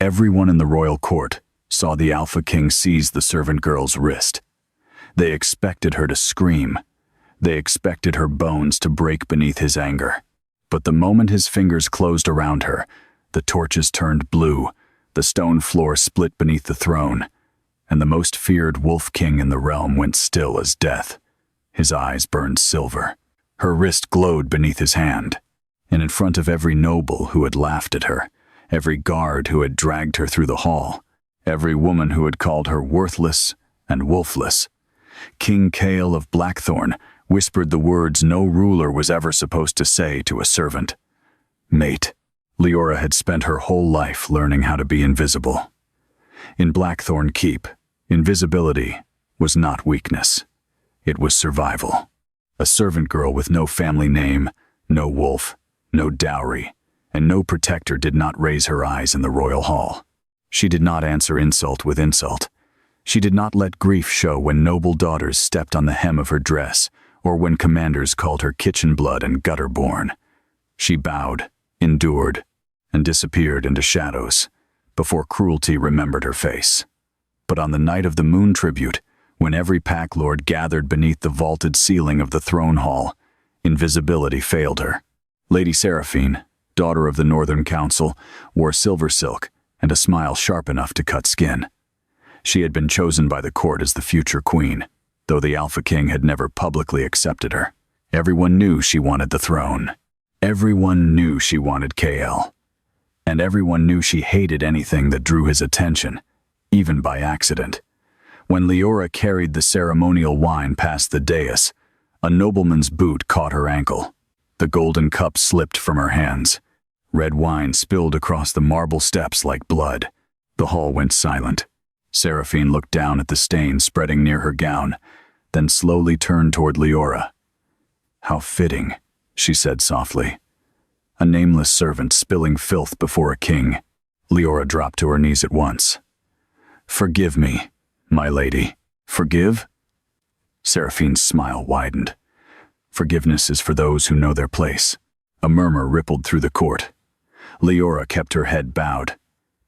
Everyone in the royal court saw the Alpha King seize the servant girl's wrist. They expected her to scream. They expected her bones to break beneath his anger. But the moment his fingers closed around her, the torches turned blue, the stone floor split beneath the throne, and the most feared wolf king in the realm went still as death. His eyes burned silver. Her wrist glowed beneath his hand, and in front of every noble who had laughed at her, every guard who had dragged her through the hall, every woman who had called her worthless and wolfless, King Kael of Blackthorn whispered the words no ruler was ever supposed to say to a servant. Mate. Liora had spent her whole life learning how to be invisible. In Blackthorn Keep, invisibility was not weakness. It was survival. A servant girl with no family name, no wolf, no dowry, and no protector did not raise her eyes in the royal hall. She did not answer insult with insult. She did not let grief show when noble daughters stepped on the hem of her dress or when commanders called her kitchen blood and gutter-born. She bowed, endured, and disappeared into shadows before cruelty remembered her face. But on the night of the moon tribute, when every pack lord gathered beneath the vaulted ceiling of the throne hall, invisibility failed her. Lady Seraphine, daughter of the Northern Council, wore silver silk and a smile sharp enough to cut skin. She had been chosen by the court as the future queen, though the Alpha King had never publicly accepted her. Everyone knew she wanted the throne. Everyone knew she wanted Kael. And everyone knew she hated anything that drew his attention, even by accident. When Liora carried the ceremonial wine past the dais, a nobleman's boot caught her ankle. The golden cup slipped from her hands. Red wine spilled across the marble steps like blood. The hall went silent. Seraphine looked down at the stain spreading near her gown, then slowly turned toward Liora. How fitting, she said softly. A nameless servant spilling filth before a king. Liora dropped to her knees at once. Forgive me, my lady. Forgive? Seraphine's smile widened. Forgiveness is for those who know their place. A murmur rippled through the court. Liora kept her head bowed,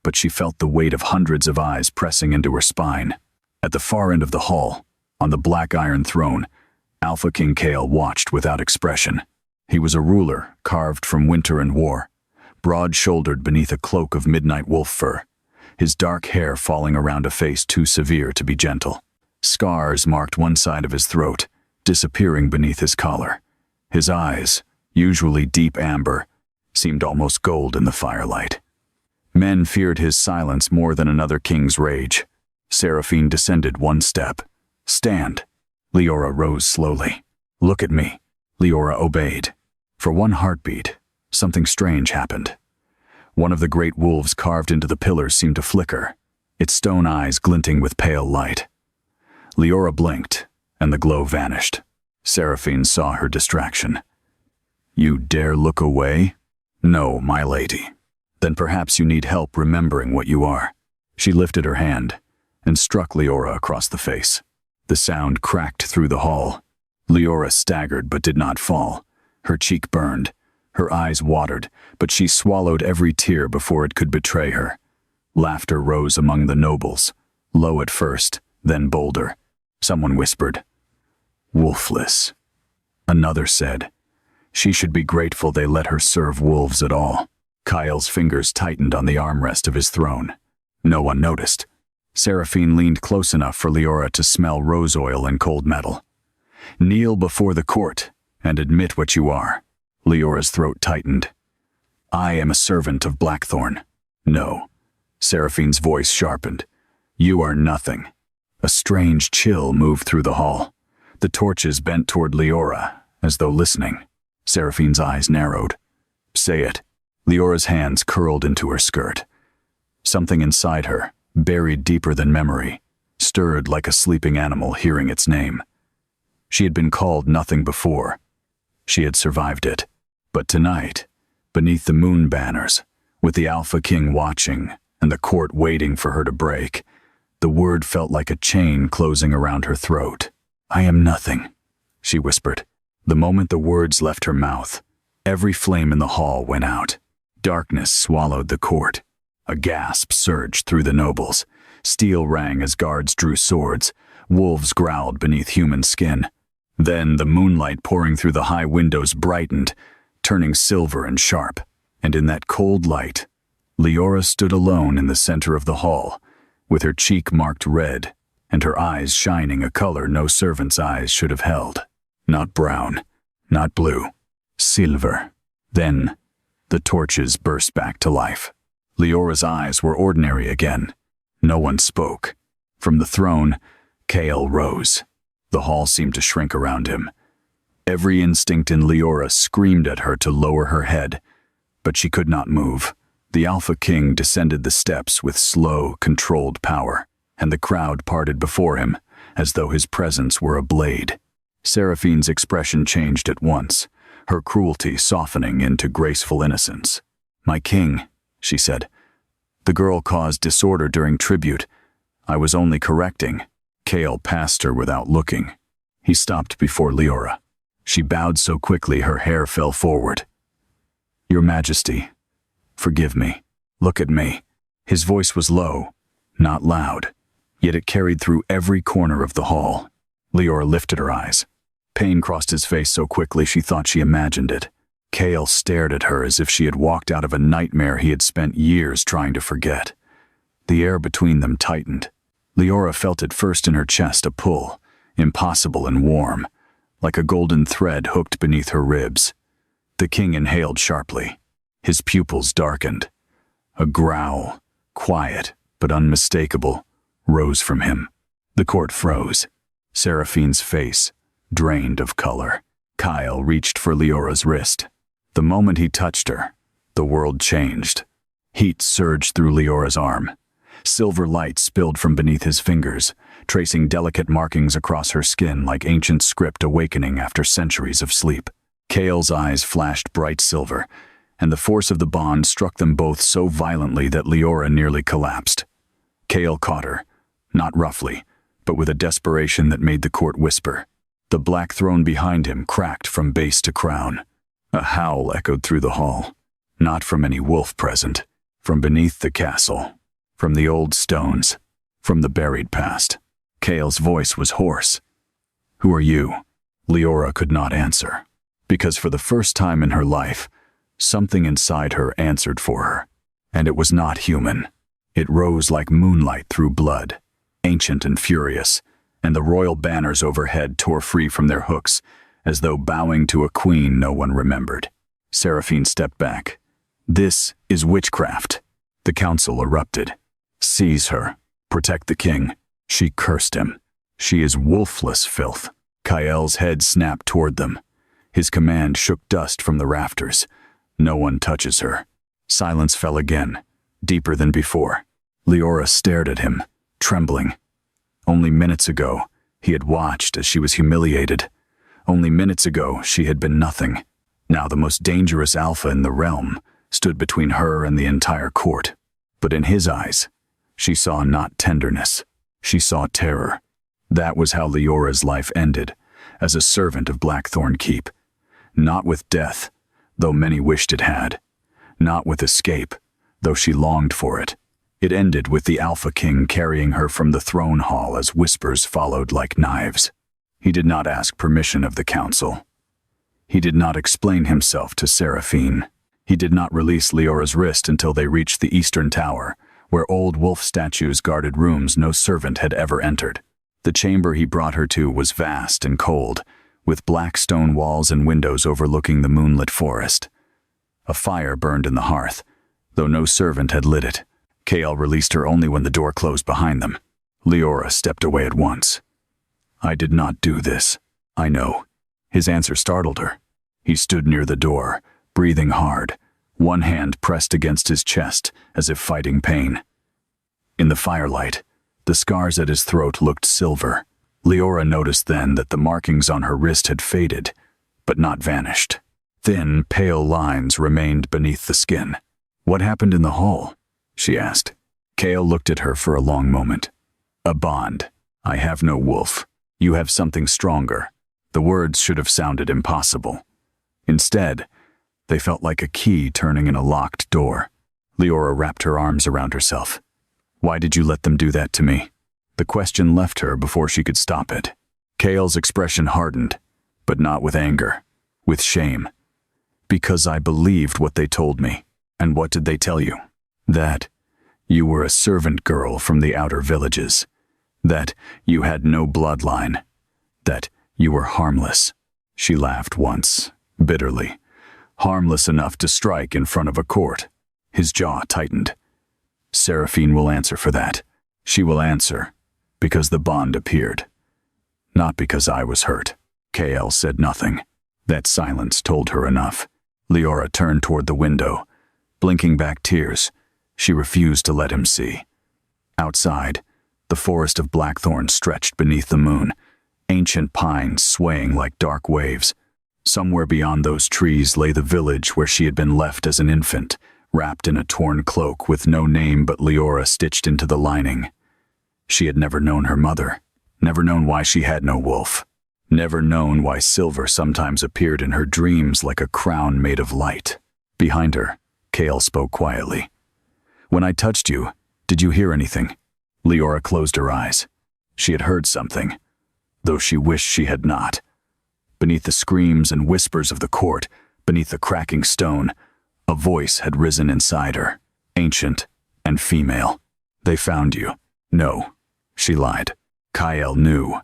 but she felt the weight of hundreds of eyes pressing into her spine. At the far end of the hall, on the black iron throne, Alpha King Kael watched without expression. He was a ruler carved from winter and war, broad-shouldered beneath a cloak of midnight wolf fur, his dark hair falling around a face too severe to be gentle. Scars marked one side of his throat, disappearing beneath his collar. His eyes, usually deep amber, seemed almost gold in the firelight. Men feared his silence more than another king's rage. Seraphine descended one step. Stand. Liora rose slowly. Look at me. Liora obeyed. For one heartbeat, something strange happened. One of the great wolves carved into the pillars seemed to flicker, its stone eyes glinting with pale light. Liora blinked, and the glow vanished. Seraphine saw her distraction. You dare look away? No, my lady. Then perhaps you need help remembering what you are. She lifted her hand and struck Liora across the face. The sound cracked through the hall. Liora staggered but did not fall. Her cheek burned. Her eyes watered, but she swallowed every tear before it could betray her. Laughter rose among the nobles, low at first, then bolder. Someone whispered, "Wolfless." Another said, "She should be grateful they let her serve wolves at all." Kael's fingers tightened on the armrest of his throne. No one noticed. Seraphine leaned close enough for Liora to smell rose oil and cold metal. Kneel before the court and admit what you are. Leora's throat tightened. I am a servant of Blackthorn. No. Seraphine's voice sharpened. You are nothing. A strange chill moved through the hall. The torches bent toward Liora, as though listening. Seraphine's eyes narrowed. Say it. Leora's hands curled into her skirt. Something inside her, buried deeper than memory, stirred like a sleeping animal hearing its name. She had been called nothing before. She had survived it. But tonight, beneath the moon banners, with the Alpha King watching and the court waiting for her to break, the word felt like a chain closing around her throat. I am nothing, she whispered. The moment the words left her mouth, every flame in the hall went out. Darkness swallowed the court. A gasp surged through the nobles. Steel rang as guards drew swords. Wolves growled beneath human skin. Then the moonlight pouring through the high windows brightened, turning silver and sharp. And in that cold light, Liora stood alone in the center of the hall, with her cheek marked red, and her eyes shining a color no servant's eyes should have held. Not brown, not blue, silver. Then, the torches burst back to life. Liora's eyes were ordinary again. No one spoke. From the throne, Kael rose. The hall seemed to shrink around him. Every instinct in Liora screamed at her to lower her head, but she could not move. The Alpha King descended the steps with slow, controlled power, and the crowd parted before him, as though his presence were a blade. Seraphine's expression changed at once, her cruelty softening into graceful innocence. "My king," she said. "The girl caused disorder during tribute. I was only correcting." Kael passed her without looking. He stopped before Liora. She bowed so quickly her hair fell forward. "Your Majesty, forgive me. Look at me." His voice was low, not loud, yet it carried through every corner of the hall. Liora lifted her eyes. Pain crossed his face so quickly she thought she imagined it. Kael stared at her as if she had walked out of a nightmare he had spent years trying to forget. The air between them tightened. Liora felt it first in her chest, a pull, impossible and warm, like a golden thread hooked beneath her ribs. The king inhaled sharply. His pupils darkened. A growl, quiet but unmistakable, rose from him. The court froze. Seraphine's face drained of color. Kael reached for Liora's wrist. The moment he touched her, the world changed. Heat surged through Liora's arm. Silver light spilled from beneath his fingers, tracing delicate markings across her skin like ancient script awakening after centuries of sleep. Kael's eyes flashed bright silver, and the force of the bond struck them both so violently that Liora nearly collapsed. Kael caught her, not roughly, but with a desperation that made the court whisper. The black throne behind him cracked from base to crown. A howl echoed through the hall, not from any wolf present, from beneath the castle, from the old stones, from the buried past. Kael's voice was hoarse. "Who are you?" Liora could not answer, because for the first time in her life, something inside her answered for her, and it was not human. It rose like moonlight through blood, ancient and furious, and the royal banners overhead tore free from their hooks, as though bowing to a queen no one remembered. Seraphine stepped back. "This is witchcraft." The council erupted. "Seize her. Protect the king." She cursed him. "She is wolfless filth." Kael's head snapped toward them. His command shook dust from the rafters. "No one touches her." Silence fell again, deeper than before. Liora stared at him, trembling. Only minutes ago, he had watched as she was humiliated. Only minutes ago, she had been nothing. Now the most dangerous alpha in the realm stood between her and the entire court. But in his eyes, she saw not tenderness. She saw terror. That was how Liora's life ended, as a servant of Blackthorn Keep. Not with death, though many wished it had. Not with escape, though she longed for it. It ended with the Alpha King carrying her from the throne hall as whispers followed like knives. He did not ask permission of the council. He did not explain himself to Seraphine. He did not release Liora's wrist until they reached the eastern tower, where old wolf statues guarded rooms no servant had ever entered. The chamber he brought her to was vast and cold, with black stone walls and windows overlooking the moonlit forest. A fire burned in the hearth, though no servant had lit it. Kael released her only when the door closed behind them. Liora stepped away at once. "I did not do this. I know." His answer startled her. He stood near the door, breathing hard, one hand pressed against his chest as if fighting pain. In the firelight, the scars at his throat looked silver. Liora noticed then that the markings on her wrist had faded, but not vanished. Thin, pale lines remained beneath the skin. "What happened in the hall?" she asked. Kael looked at her for a long moment. "A bond. I have no wolf. You have something stronger." The words should have sounded impossible. Instead, they felt like a key turning in a locked door. Liora wrapped her arms around herself. Why did you let them do that to me? The question left her before she could stop it. Kael's expression hardened, but not with anger, with shame. Because I believed what they told me. And what did they tell you? That you were a servant girl from the outer villages. That you had no bloodline. That you were harmless. She laughed once, bitterly. Harmless enough to strike in front of a court. His jaw tightened. Seraphine will answer for that. She will answer, because the bond appeared. Not because I was hurt. Kael said nothing. That silence told her enough. Liora turned toward the window, blinking back tears. She refused to let him see. Outside, the forest of Blackthorn stretched beneath the moon, ancient pines swaying like dark waves. Somewhere beyond those trees lay the village where she had been left as an infant, wrapped in a torn cloak with no name but Liora stitched into the lining. She had never known her mother, never known why she had no wolf, never known why silver sometimes appeared in her dreams like a crown made of light. Behind her, Kael spoke quietly. When I touched you, did you hear anything? Liora closed her eyes. She had heard something, though she wished she had not. Beneath the screams and whispers of the court, beneath the cracking stone, a voice had risen inside her, ancient and female. They found you. No, she lied. Kael knew.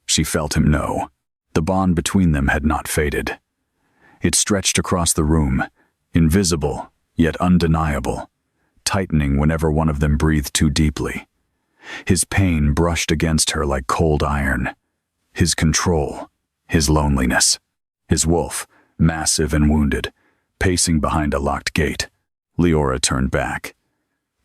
She felt him know. The bond between them had not faded. It stretched across the room, invisible yet undeniable, tightening whenever one of them breathed too deeply. His pain brushed against her like cold iron. His control, his loneliness. His wolf, massive and wounded, pacing behind a locked gate. Liora turned back.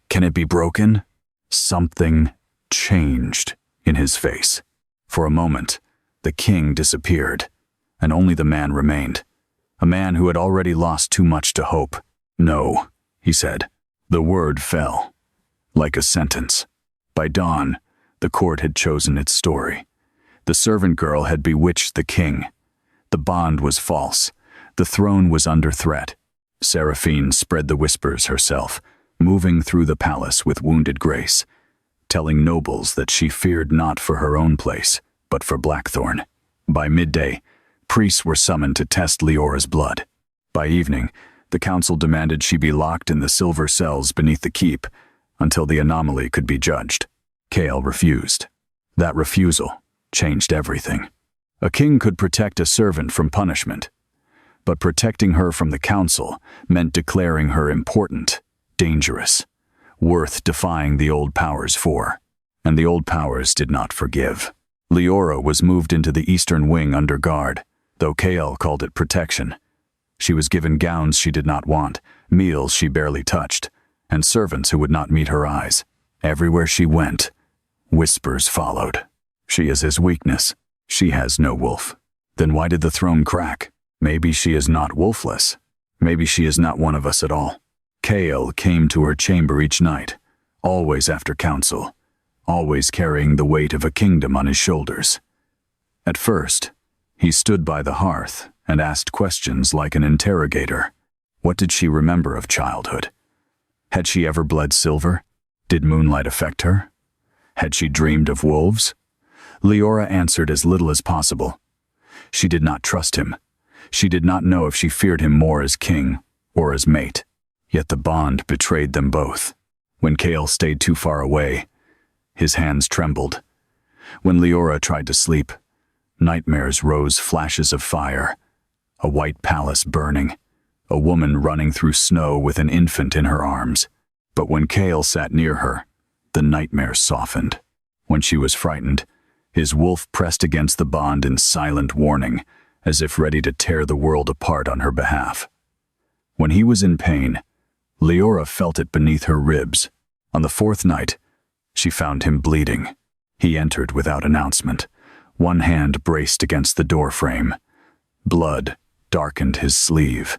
Can it be broken? Something changed in his face. For a moment, the king disappeared, and only the man remained. A man who had already lost too much to hope. No, he said. The word fell, like a sentence. By dawn, the court had chosen its story. The servant girl had bewitched the king. The bond was false. The throne was under threat. Seraphine spread the whispers herself, moving through the palace with wounded grace, telling nobles that she feared not for her own place, but for Blackthorn. By midday, priests were summoned to test Liora's blood. By evening, the council demanded she be locked in the silver cells beneath the keep until the anomaly could be judged. Kael refused. That refusal changed everything. A king could protect a servant from punishment, but protecting her from the council meant declaring her important, dangerous, worth defying the old powers for. And the old powers did not forgive. Liora was moved into the eastern wing under guard, though Kael called it protection. She was given gowns she did not want, meals she barely touched, and servants who would not meet her eyes. Everywhere she went, whispers followed. She is his weakness. She has no wolf. Then why did the throne crack? Maybe she is not wolfless. Maybe she is not one of us at all. Kael came to her chamber each night, always after council, always carrying the weight of a kingdom on his shoulders. At first, he stood by the hearth and asked questions like an interrogator. What did she remember of childhood? Had she ever bled silver? Did moonlight affect her? Had she dreamed of wolves? Liora answered as little as possible. She did not trust him. She did not know if she feared him more as king or as mate. Yet the bond betrayed them both. When Kael stayed too far away, his hands trembled. When Liora tried to sleep, nightmares rose, flashes of fire, a white palace burning, a woman running through snow with an infant in her arms. But when Kael sat near her, the nightmares softened. When she was frightened, his wolf pressed against the bond in silent warning, as if ready to tear the world apart on her behalf. When he was in pain, Liora felt it beneath her ribs. On the fourth night, she found him bleeding. He entered without announcement, one hand braced against the doorframe. Blood darkened his sleeve.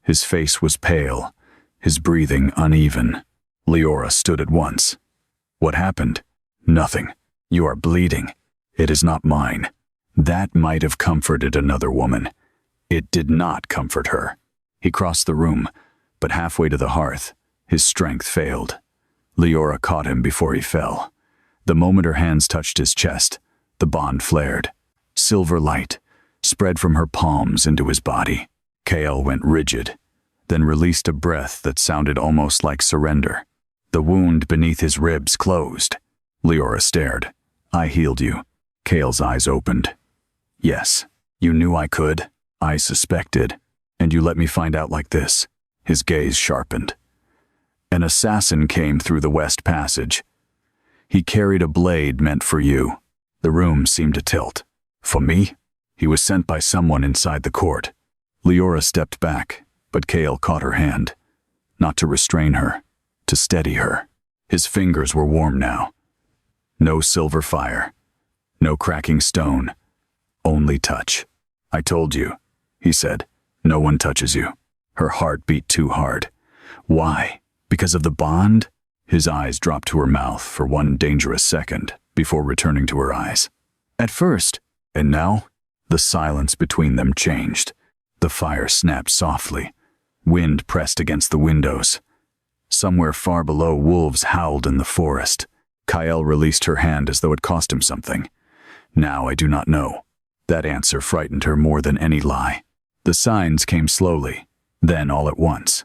His face was pale, his breathing uneven. Liora stood at once. What happened? Nothing. You are bleeding. It is not mine. That might have comforted another woman. It did not comfort her. He crossed the room, but halfway to the hearth, His strength failed. Liora caught him before he fell. The moment her hands touched his chest, the bond flared. Silver light spread from her palms into his body. Kael went rigid, then released a breath that sounded almost like surrender. The wound beneath his ribs closed. Liora stared. "I healed you." Kael's eyes opened. "Yes, you knew I could." "I suspected. And you let me find out like this." His gaze sharpened. "An assassin came through the West Passage. He carried a blade meant for you." The room seemed to tilt. "For me?" "He was sent by someone inside the court." Liora stepped back, but Kael caught her hand. Not to restrain her, to steady her. His fingers were warm now. No silver fire, no cracking stone, only touch. "I told you," he said. "No one touches you." Her heart beat too hard. Why? Because of the bond? His eyes dropped to her mouth for one dangerous second before returning to her eyes. At first, and now, the silence between them changed. The fire snapped softly. Wind pressed against the windows. Somewhere far below, wolves howled in the forest. Kael released her hand as though it cost him something. "Now I do not know." That answer frightened her more than any lie. The signs came slowly, then all at once.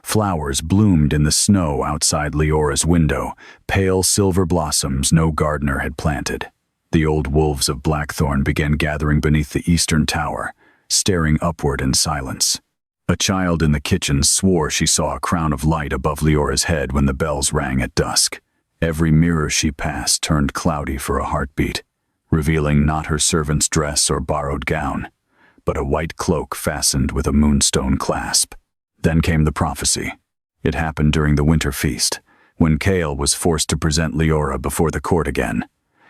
Flowers bloomed in the snow outside Liora's window, pale silver blossoms no gardener had planted. The old wolves of Blackthorn began gathering beneath the eastern tower, staring upward in silence. A child in the kitchen swore she saw a crown of light above Liora's head when the bells rang at dusk. Every mirror she passed turned cloudy for a heartbeat, revealing not her servant's dress or borrowed gown, but a white cloak fastened with a moonstone clasp. Then came the prophecy. It happened during the winter feast, when Kael was forced to present Liora before the court again.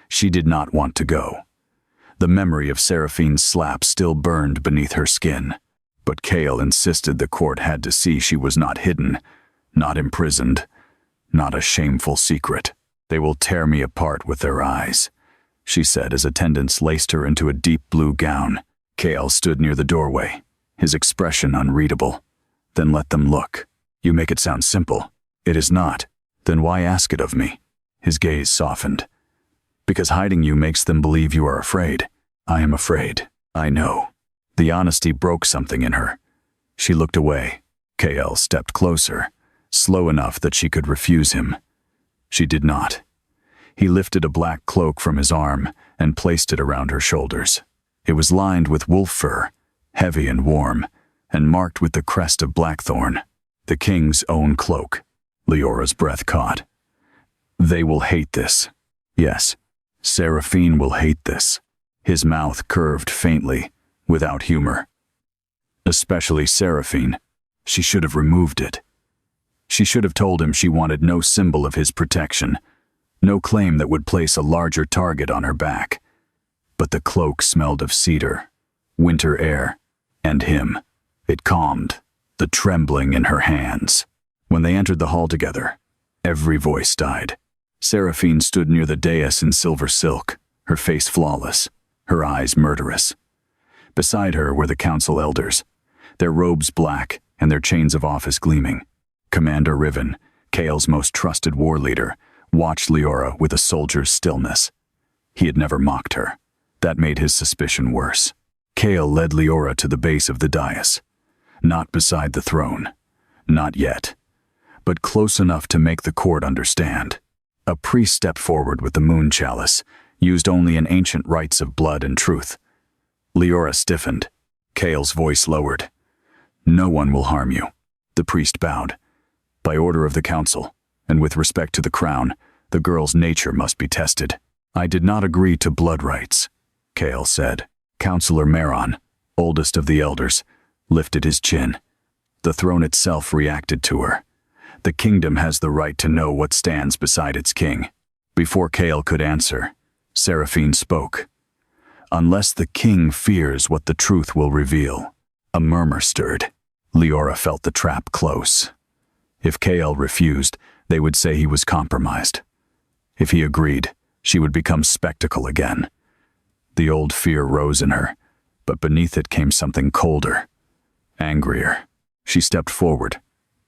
She did not want to go. The memory of Seraphine's slap still burned beneath her skin, but Kael insisted the court had to see she was not hidden, not imprisoned, not a shameful secret. "They will tear me apart with their eyes," she said as attendants laced her into a deep blue gown. Kael stood near the doorway, his expression unreadable. "Then let them look. You make it sound simple. It is not. Then why ask it of me?" His gaze softened. "Because hiding you makes them believe you are afraid." "I am afraid. I know." The honesty broke something in her. She looked away. Kael stepped closer, slow enough that she could refuse him. She did not. He lifted a black cloak from his arm and placed it around her shoulders. It was lined with wolf fur, heavy and warm, and marked with the crest of Blackthorn, the king's own cloak. Liora's breath caught. "They will hate this. Yes, Seraphine will hate this." His mouth curved faintly, without humor. Especially Seraphine. She should have removed it. She should have told him she wanted no symbol of his protection, no claim that would place a larger target on her back. But the cloak smelled of cedar, winter air, and him. It calmed the trembling in her hands. When they entered the hall together, every voice died. Seraphine stood near the dais in silver silk, her face flawless, her eyes murderous. Beside her were the council elders, their robes black and their chains of office gleaming. Commander Riven, Kael's most trusted war leader, watched Liora with a soldier's stillness. He had never mocked her. That made his suspicion worse. Kael led Liora to the base of the dais. Not beside the throne. Not yet. But close enough to make the court understand. A priest stepped forward with the moon chalice, used only in ancient rites of blood and truth. Liora stiffened. Kael's voice lowered. "No one will harm you." The priest bowed. "By order of the council, and with respect to the crown, the girl's nature must be tested." "I did not agree to blood rites," Kael said. Councillor Meron, oldest of the elders, lifted his chin. The throne itself reacted to her. The kingdom has the right to know what stands beside its king. Before Kael could answer, Seraphine spoke. "Unless the king fears what the truth will reveal." A murmur stirred. Liora felt the trap close. If Kael refused, they would say he was compromised. If he agreed, she would become spectacle again. The old fear rose in her, but beneath it came something colder, angrier. She stepped forward.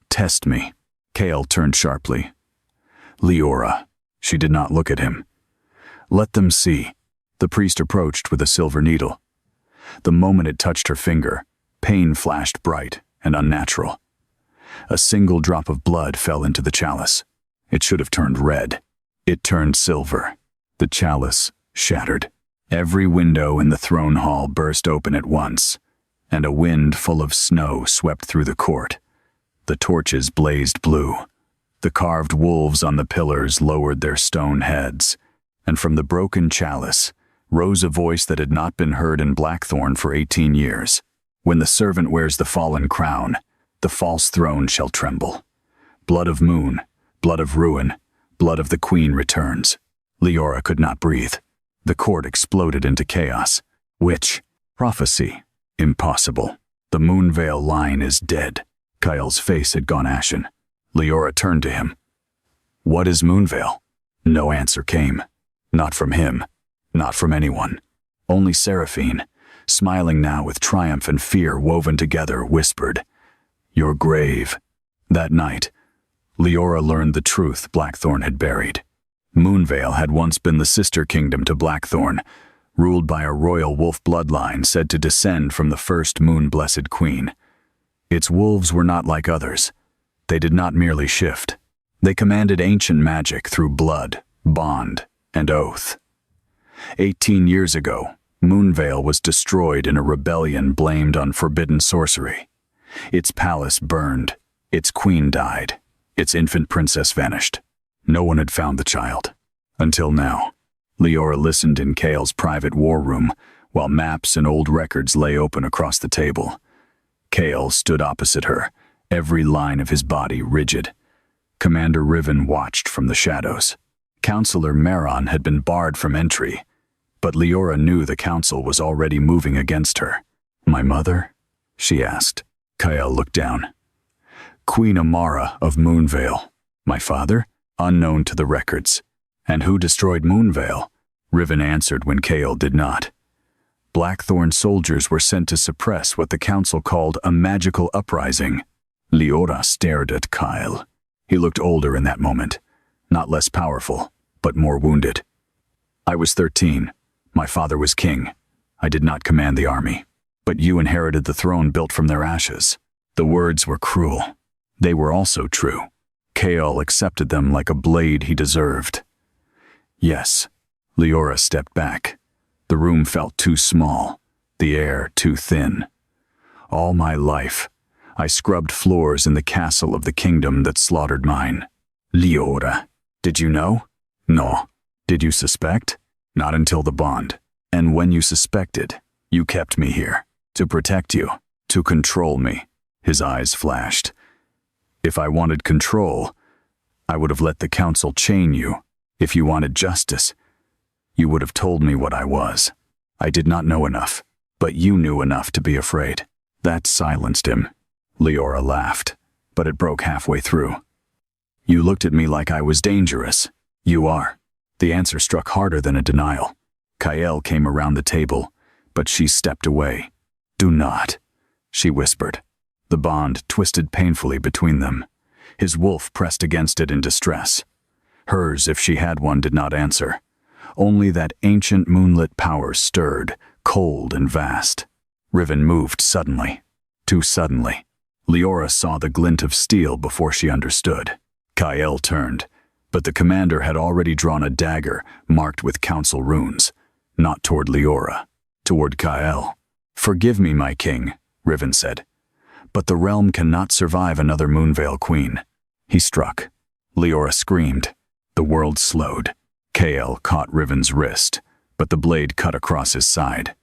"Test me." Kael turned sharply. Liora. She did not look at him. Let them see. The priest approached with a silver needle. The moment it touched her finger, pain flashed bright and unnatural. A single drop of blood fell into the chalice. It should have turned red. It turned silver. The chalice shattered. Every window in the throne hall burst open at once, and a wind full of snow swept through the court. The torches blazed blue. The carved wolves on the pillars lowered their stone heads, and from the broken chalice rose a voice that had not been heard in Blackthorn for 18 years. When the servant wears the fallen crown, the false throne shall tremble. Blood of moon, blood of ruin, blood of the queen returns. Liora could not breathe. The court exploded into chaos. Witch. Prophecy. Impossible. The Moonvale line is dead. Kael's face had gone ashen. Liora turned to him. What is Moonvale? No answer came. Not from him. Not from anyone. Only Seraphine, smiling now with triumph and fear woven together, whispered, Your grave. That night, Liora learned the truth Blackthorn had buried. Moonvale had once been the sister kingdom to Blackthorn, ruled by a royal wolf bloodline said to descend from the first moon-blessed queen. Its wolves were not like others. They did not merely shift. They commanded ancient magic through blood, bond, and oath. 18 years ago, Moonvale was destroyed in a rebellion blamed on forbidden sorcery. Its palace burned, its queen died, its infant princess vanished. No one had found the child. Until now. Liora listened in Kael's private war room, while maps and old records lay open across the table. Kael stood opposite her, every line of his body rigid. Commander Riven watched from the shadows. Counselor Maron had been barred from entry, but Liora knew the council was already moving against her. My mother? She asked. Kael looked down. Queen Amara of Moonvale. My father? Unknown to the records. And who destroyed Moonvale? Riven answered when Kael did not. Blackthorn soldiers were sent to suppress what the council called a magical uprising. Liora stared at Kael. He looked older in that moment, not less powerful, but more wounded. I was 13. My father was king. I did not command the army. But you inherited the throne built from their ashes. The words were cruel. They were also true. Kael accepted them like a blade he deserved. Yes. Liora stepped back. The room felt too small, the air too thin. All my life, I scrubbed floors in the castle of the kingdom that slaughtered mine. Liora, did you know? No. Did you suspect? Not until the bond. And when you suspected, you kept me here. To protect you. To control me. His eyes flashed. If I wanted control, I would have let the council chain you. If you wanted justice, you would have told me what I was. I did not know enough, but you knew enough to be afraid. That silenced him. Liora laughed, but it broke halfway through. You looked at me like I was dangerous. You are. The answer struck harder than a denial. Kael came around the table, but she stepped away. Do not, she whispered. The bond twisted painfully between them. His wolf pressed against it in distress. Hers, if she had one, did not answer. Only that ancient moonlit power stirred, cold and vast. Riven moved suddenly. Too suddenly. Liora saw the glint of steel before she understood. Kael turned, but the commander had already drawn a dagger marked with council runes, not toward Liora, toward Kael. Forgive me, my king, Riven said, but the realm cannot survive another Moonvale queen. He struck. Liora screamed. The world slowed. Kael caught Riven's wrist, but the blade cut across his side.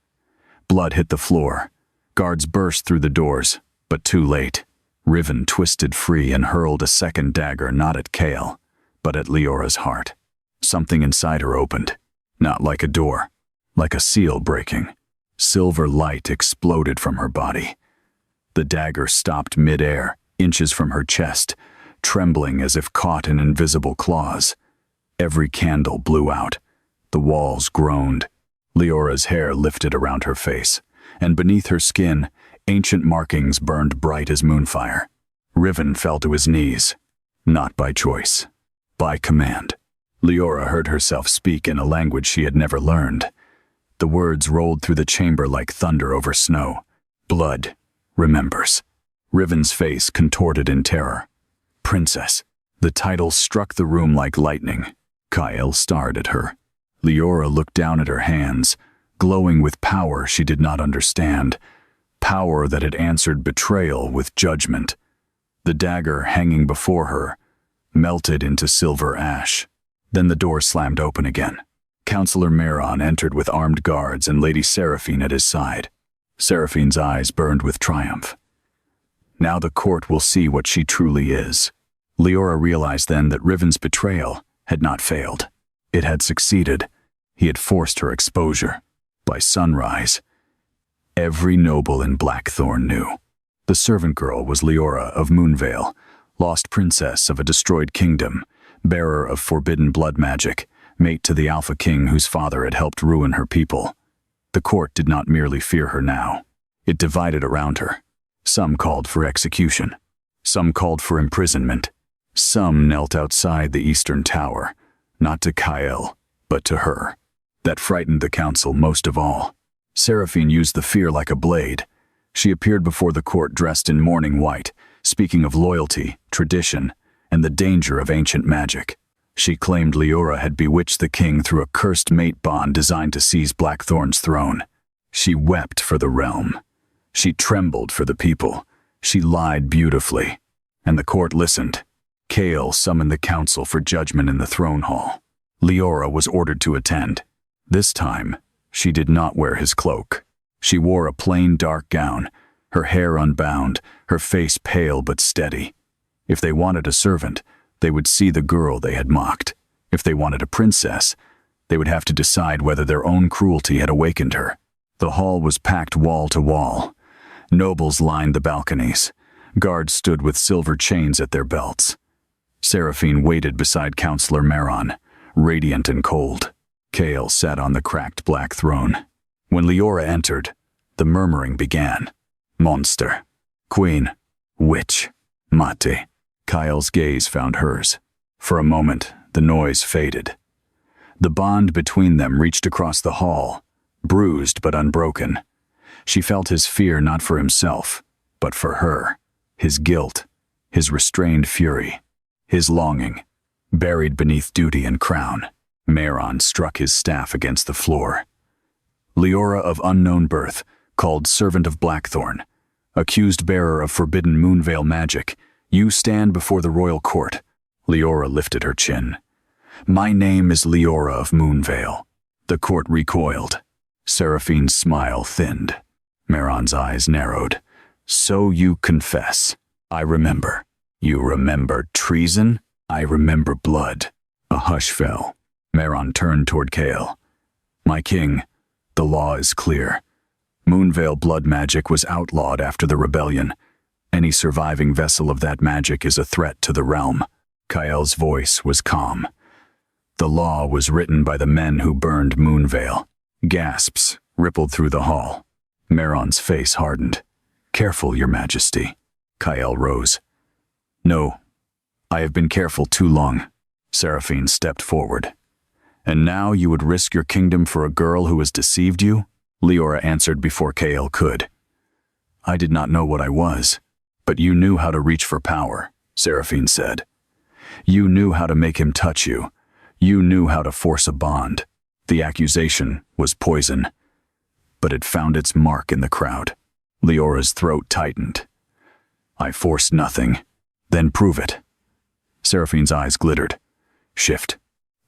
Blood hit the floor. Guards burst through the doors, but too late. Riven twisted free and hurled a second dagger not at Kael, but at Liora's heart. Something inside her opened, not like a door, like a seal breaking. Silver light exploded from her body. The dagger stopped mid-air, inches from her chest, trembling as if caught in invisible claws. Every candle blew out. The walls groaned. Liora's hair lifted around her face, and beneath her skin, ancient markings burned bright as moonfire. Riven fell to his knees. Not by choice. By command. Liora heard herself speak in a language she had never learned. The words rolled through the chamber like thunder over snow. Blood remembers. Riven's face contorted in terror. Princess. The title struck the room like lightning. Kael stared at her. Liora looked down at her hands, glowing with power she did not understand. Power that had answered betrayal with judgment. The dagger hanging before her melted into silver ash. Then the door slammed open again. Counselor Meron entered with armed guards and Lady Seraphine at his side. Seraphine's eyes burned with triumph. Now the court will see what she truly is. Liora realized then that Riven's betrayal had not failed. It had succeeded. He had forced her exposure. By sunrise, every noble in Blackthorn knew. The servant girl was Liora of Moonvale, lost princess of a destroyed kingdom, bearer of forbidden blood magic, mate to the Alpha King whose father had helped ruin her people. The court did not merely fear her now. It divided around her. Some called for execution. Some called for imprisonment. Some knelt outside the eastern tower, not to Kael, but to her. That frightened the council most of all. Seraphine used the fear like a blade. She appeared before the court dressed in mourning white, speaking of loyalty, tradition, and the danger of ancient magic. She claimed Liora had bewitched the king through a cursed mate bond designed to seize Blackthorn's throne. She wept for the realm. She trembled for the people. She lied beautifully. And the court listened. Kael summoned the council for judgment in the throne hall. Liora was ordered to attend. This time, she did not wear his cloak. She wore a plain dark gown, her hair unbound, her face pale but steady. If they wanted a servant, they would see the girl they had mocked. If they wanted a princess, they would have to decide whether their own cruelty had awakened her. The hall was packed wall to wall. Nobles lined the balconies. Guards stood with silver chains at their belts. Seraphine waited beside Counselor Meron, radiant and cold. Kael sat on the cracked black throne. When Liora entered, the murmuring began. Monster. Queen. Witch. Mate. Kael's gaze found hers. For a moment, the noise faded. The bond between them reached across the hall, bruised but unbroken. She felt his fear not for himself, but for her. His guilt, his restrained fury, his longing, buried beneath duty and crown. Meron struck his staff against the floor. Liora of unknown birth, called Servant of Blackthorn, accused bearer of forbidden Moonvale magic, you stand before the royal court. Liora lifted her chin. My name is Liora of Moonvale. The court recoiled. Seraphine's smile thinned. Meron's eyes narrowed. So you confess. I remember. You remember treason? I remember blood. A hush fell. Meron turned toward Kael. My king, the law is clear. Moonvale blood magic was outlawed after the rebellion. Any surviving vessel of that magic is a threat to the realm. Kael's voice was calm. The law was written by the men who burned Moonvale. Gasps rippled through the hall. Meron's face hardened. Careful, Your Majesty. Kael rose. No, I have been careful too long. Seraphine stepped forward. And now you would risk your kingdom for a girl who has deceived you? Liora answered before Kael could. I did not know what I was, but you knew how to reach for power, Seraphine said. You knew how to make him touch you. You knew how to force a bond. The accusation was poison, but it found its mark in the crowd. Leora's throat tightened. I forced nothing. Then prove it. Seraphine's eyes glittered. Shift.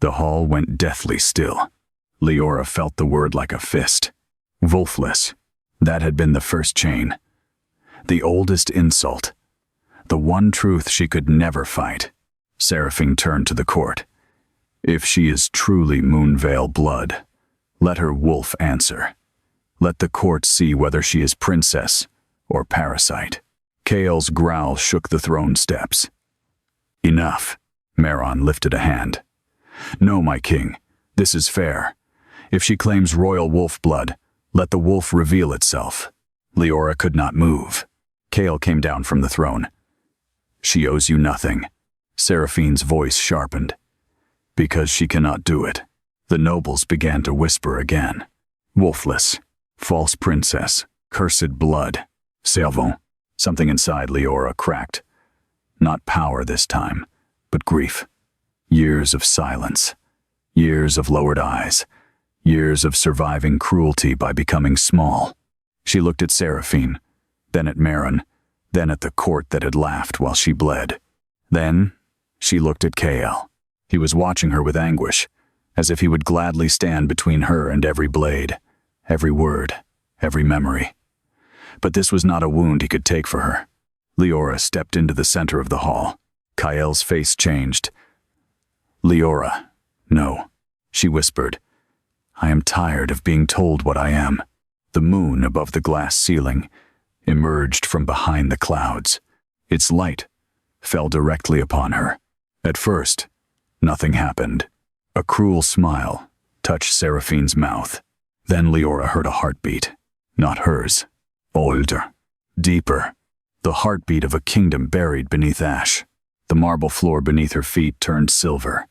The hall went deathly still. Liora felt the word like a fist. Wolfless. That had been the first chain. The oldest insult. The one truth she could never fight. Seraphine turned to the court. If she is truly Moonvale blood, let her wolf answer. Let the court see whether she is princess or parasite. Kael's growl shook the throne steps. Enough. Meron lifted a hand. No, my king, this is fair. If she claims royal wolf blood, let the wolf reveal itself. Liora could not move. Kael came down from the throne. She owes you nothing. Seraphine's voice sharpened. Because she cannot do it. The nobles began to whisper again. Wolfless. False princess. Cursed blood. Servant. Something inside Liora cracked. Not power this time, but grief. Years of silence. Years of lowered eyes. Years of surviving cruelty by becoming small. She looked at Seraphine, then at Maron, then at the court that had laughed while she bled. Then she looked at Kael. He was watching her with anguish, as if he would gladly stand between her and every blade, every word, every memory. But this was not a wound he could take for her. Liora stepped into the center of the hall. Kael's face changed. Liora, no, she whispered. I am tired of being told what I am. The moon above the glass ceiling emerged from behind the clouds. Its light fell directly upon her. At first, nothing happened. A cruel smile touched Seraphine's mouth. Then Liora heard a heartbeat. Not hers. Older. Deeper. The heartbeat of a kingdom buried beneath ash. The marble floor beneath her feet turned silver.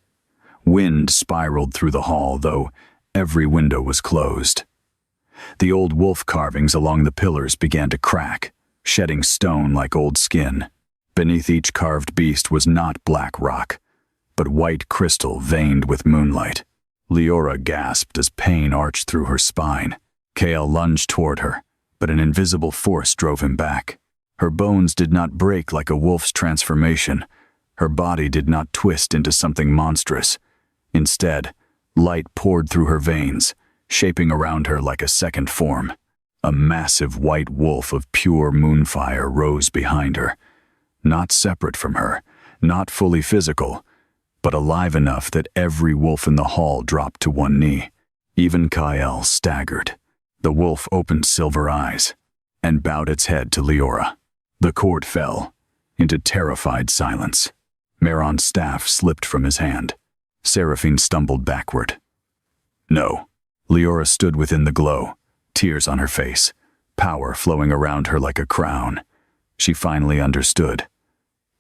Wind spiraled through the hall, though every window was closed. The old wolf carvings along the pillars began to crack, shedding stone like old skin. Beneath each carved beast was not black rock, but white crystal veined with moonlight. Liora gasped as pain arched through her spine. Kael lunged toward her, but an invisible force drove him back. Her bones did not break like a wolf's transformation. Her body did not twist into something monstrous. Instead, light poured through her veins, shaping around her like a second form. A massive white wolf of pure moonfire rose behind her. Not separate from her, not fully physical, but alive enough that every wolf in the hall dropped to one knee. Even Kael staggered. The wolf opened silver eyes and bowed its head to Liora. The court fell into terrified silence. Maron's staff slipped from his hand. Seraphine stumbled backward. No. Liora stood within the glow, tears on her face, power flowing around her like a crown. She finally understood.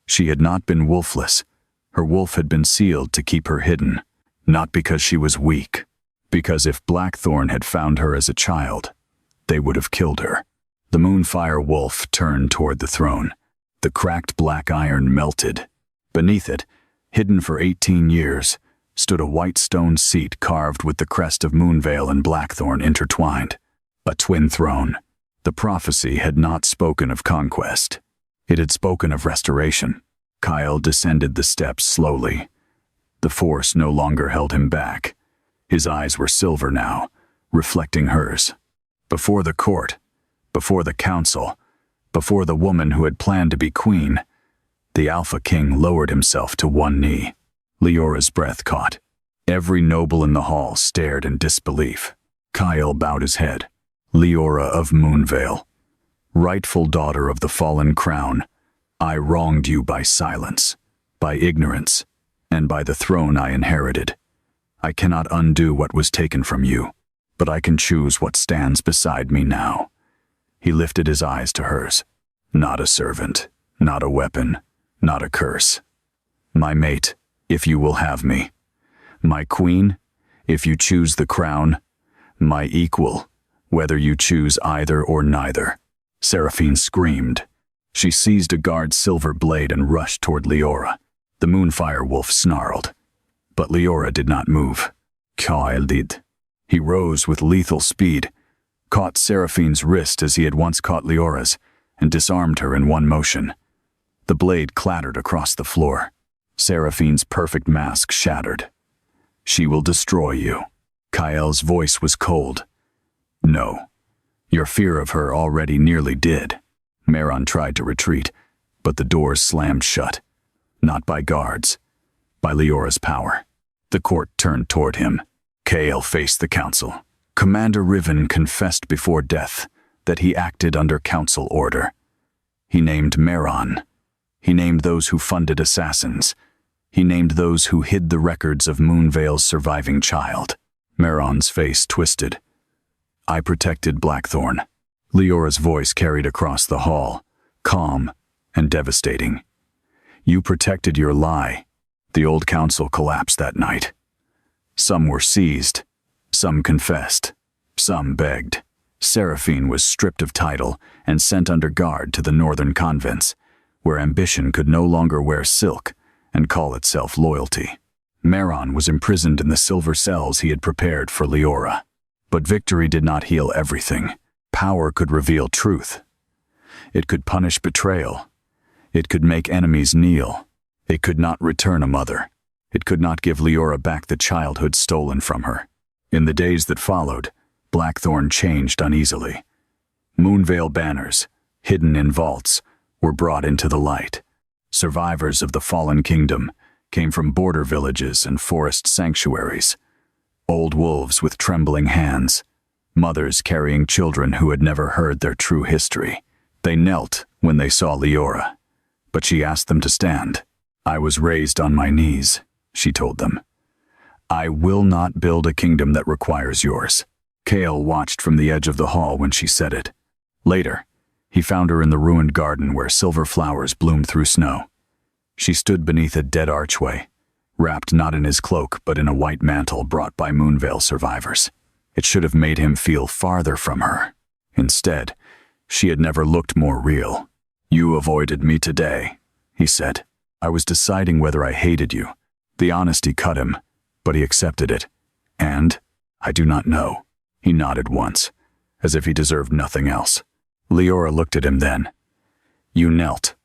She had not been wolfless. Her wolf had been sealed to keep her hidden, not because she was weak, because if Blackthorn had found her as a child, they would have killed her. The Moonfire wolf turned toward the throne. The cracked black iron melted. Beneath it, hidden for 18 years, stood a white stone seat carved with the crest of Moonvale and Blackthorn intertwined. A twin throne. The prophecy had not spoken of conquest. It had spoken of restoration. Kael descended the steps slowly. The force no longer held him back. His eyes were silver now, reflecting hers. Before the court, before the council, before the woman who had planned to be queen, the Alpha King lowered himself to one knee. Liora's breath caught. Every noble in the hall stared in disbelief. Kael bowed his head. Liora of Moonvale, rightful daughter of the fallen crown, I wronged you by silence, by ignorance, and by the throne I inherited. I cannot undo what was taken from you, but I can choose what stands beside me now. He lifted his eyes to hers. Not a servant, not a weapon, not a curse. My mate, if you will have me. My queen, if you choose the crown. My equal, whether you choose either or neither. Seraphine screamed. She seized a guard's silver blade and rushed toward Liora. The Moonfire wolf snarled. But Liora did not move. Kael did. He rose with lethal speed, caught Seraphine's wrist as he had once caught Liora's, and disarmed her in one motion. The blade clattered across the floor. Seraphine's perfect mask shattered. She will destroy you. Kael's voice was cold. No. Your fear of her already nearly did. Maron tried to retreat, but the doors slammed shut. Not by guards, by Liora's power. The court turned toward him. Kael faced the council. Commander Riven confessed before death that he acted under council order. He named Maron. He named those who funded assassins. He named those who hid the records of Moonvale's surviving child. Maron's face twisted. I protected Blackthorn. Liora's voice carried across the hall, calm and devastating. You protected your lie. The old council collapsed that night. Some were seized. Some confessed. Some begged. Seraphine was stripped of title and sent under guard to the northern convents, where ambition could no longer wear silk and call itself loyalty. Maron was imprisoned in the silver cells he had prepared for Liora. But victory did not heal everything. Power could reveal truth. It could punish betrayal. It could make enemies kneel. It could not return a mother. It could not give Liora back the childhood stolen from her. In the days that followed, Blackthorn changed uneasily. Moonvale banners, hidden in vaults, were brought into the light. Survivors of the fallen kingdom came from border villages and forest sanctuaries. Old wolves with trembling hands, mothers carrying children who had never heard their true history. They knelt when they saw Liora, but she asked them to stand. "I was raised on my knees," she told them. "I will not build a kingdom that requires yours." Kael watched from the edge of the hall when she said it. Later, he found her in the ruined garden where silver flowers bloomed through snow. She stood beneath a dead archway, wrapped not in his cloak but in a white mantle brought by Moonvale survivors. It should have made him feel farther from her. Instead, she had never looked more real. "You avoided me today," he said. "I was deciding whether I hated you." The honesty cut him, but he accepted it. "And? I do not know." He nodded once, as if he deserved nothing else. Liora looked at him then. "You knelt."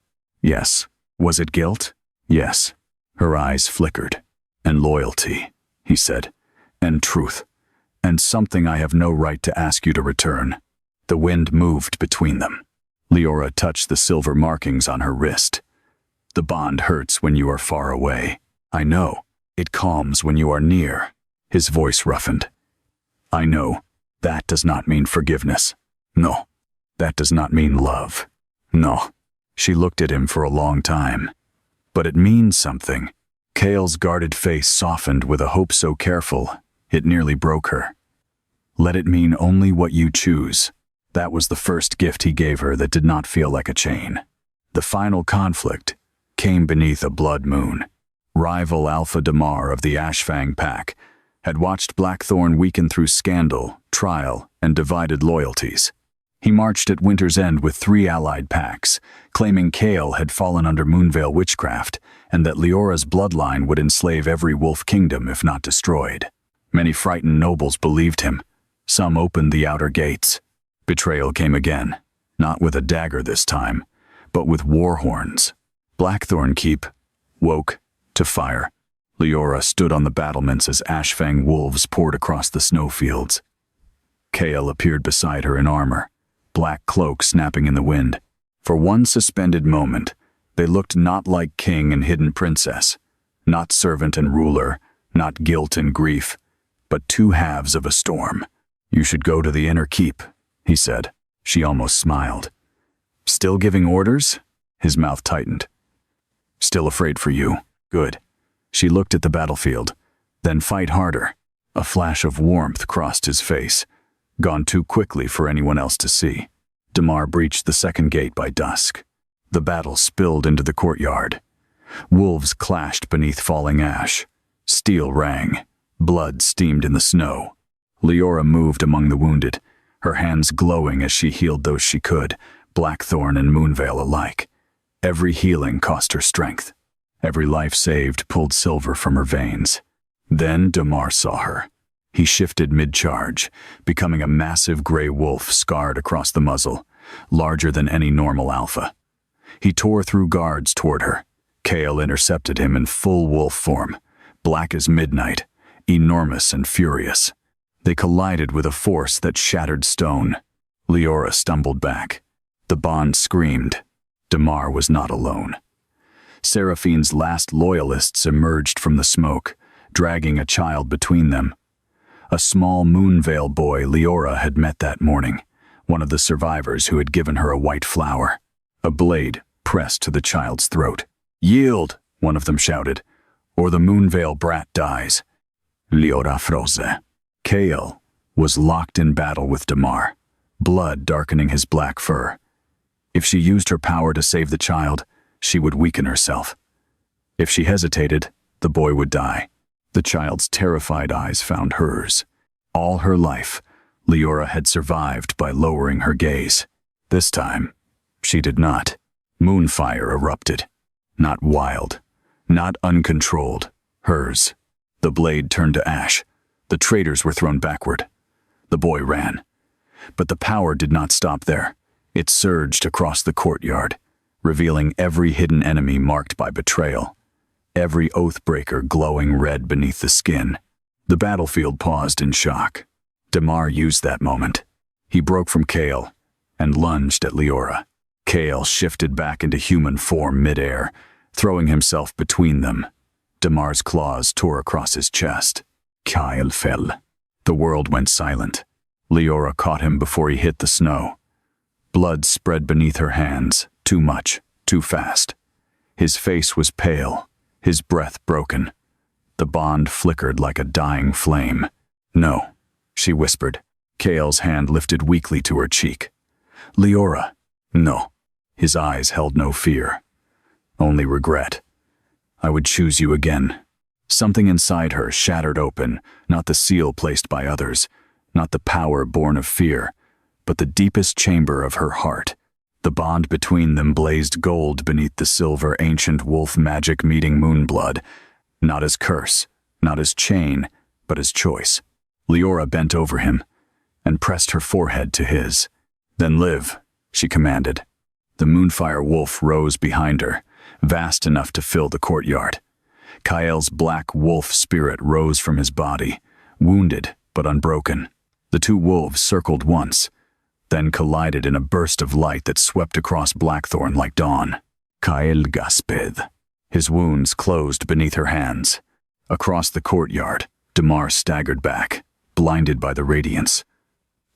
"Yes." "Was it guilt?" "Yes." Her eyes flickered. "And loyalty," he said. "And truth. And something I have no right to ask you to return." The wind moved between them. Liora touched the silver markings on her wrist. "The bond hurts when you are far away. I know. It calms when you are near." His voice roughened. "I know. That does not mean forgiveness. No. That does not mean love. No." She looked at him for a long time. "But it means something." Kael's guarded face softened with a hope so careful, it nearly broke her. "Let it mean only what you choose." That was the first gift he gave her that did not feel like a chain. The final conflict came beneath a blood moon. Rival Alpha Damar of the Ashfang pack had watched Blackthorn weaken through scandal, trial, and divided loyalties. He marched at Winter's End with 3 allied packs, claiming Kael had fallen under Moonvale witchcraft and that Liora's bloodline would enslave every wolf kingdom if not destroyed. Many frightened nobles believed him. Some opened the outer gates. Betrayal came again, not with a dagger this time, but with war horns. Blackthorn Keep woke to fire. Liora stood on the battlements as Ashfang wolves poured across the snowfields. Kael appeared beside her in armor, black cloak snapping in the wind. For one suspended moment, they looked not like king and hidden princess, not servant and ruler, not guilt and grief, but 2 halves of a storm. "You should go to the inner keep," he said. She almost smiled. "Still giving orders?" His mouth tightened. "Still afraid for you. Good." She looked at the battlefield. "Then fight harder." A flash of warmth crossed his face, gone too quickly for anyone else to see. Damar breached the second gate by dusk. The battle spilled into the courtyard. Wolves clashed beneath falling ash. Steel rang. Blood steamed in the snow. Liora moved among the wounded, her hands glowing as she healed those she could, Blackthorn and Moonvale alike. Every healing cost her strength. Every life saved pulled silver from her veins. Then Damar saw her. He shifted mid-charge, becoming a massive gray wolf scarred across the muzzle, larger than any normal alpha. He tore through guards toward her. Kael intercepted him in full wolf form, black as midnight, enormous and furious. They collided with a force that shattered stone. Liora stumbled back. The bond screamed. Damar was not alone. Seraphine's last loyalists emerged from the smoke, dragging a child between them. A small Moonvale boy Liora had met that morning, one of the survivors who had given her a white flower. A blade pressed to the child's throat. "Yield," one of them shouted, "or the Moonvale brat dies." Liora froze. Kael was locked in battle with Damar, blood darkening his black fur. If she used her power to save the child, she would weaken herself. If she hesitated, the boy would die. The child's terrified eyes found hers. All her life, Liora had survived by lowering her gaze. This time, she did not. Moonfire erupted. Not wild, not uncontrolled, hers. The blade turned to ash. The traitors were thrown backward. The boy ran. But the power did not stop there. It surged across the courtyard, revealing every hidden enemy marked by betrayal, every oathbreaker glowing red beneath the skin. The battlefield paused in shock. Damar used that moment. He broke from Kael and lunged at Liora. Kael shifted back into human form midair, throwing himself between them. Damar's claws tore across his chest. Kael fell. The world went silent. Liora caught him before he hit the snow. Blood spread beneath her hands, too much, too fast. His face was pale, his breath broken. The bond flickered like a dying flame. "No," she whispered. Kael's hand lifted weakly to her cheek. "Liora." "No." His eyes held no fear, only regret. "I would choose you again." Something inside her shattered open, not the seal placed by others, not the power born of fear, but the deepest chamber of her heart. The bond between them blazed gold beneath the silver ancient wolf magic meeting moonblood, not as curse, not as chain, but as choice. Liora bent over him and pressed her forehead to his. "Then live," she commanded. The moonfire wolf rose behind her, vast enough to fill the courtyard. Kael's black wolf spirit rose from his body, wounded but unbroken. The two wolves circled once, then collided in a burst of light that swept across Blackthorn like dawn. Kael gasped. His wounds closed beneath her hands. Across the courtyard, Damar staggered back, blinded by the radiance.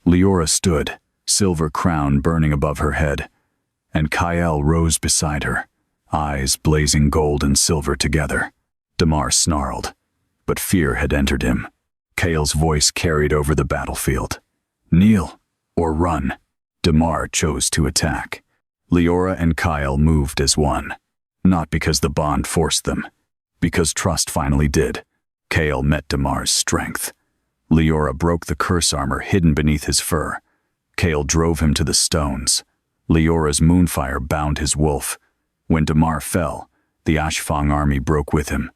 Liora stood, silver crown burning above her head, and Kael rose beside her, eyes blazing gold and silver together. Damar snarled, but fear had entered him. Kael's voice carried over the battlefield. "Kneel or run." Damar chose to attack. Liora and Kael moved as one, not because the bond forced them, because trust finally did. Kael met Damar's strength. Liora broke the curse armor hidden beneath his fur. Kael drove him to the stones. Leora's moonfire bound his wolf. When Damar fell, the Ashfang army broke with him.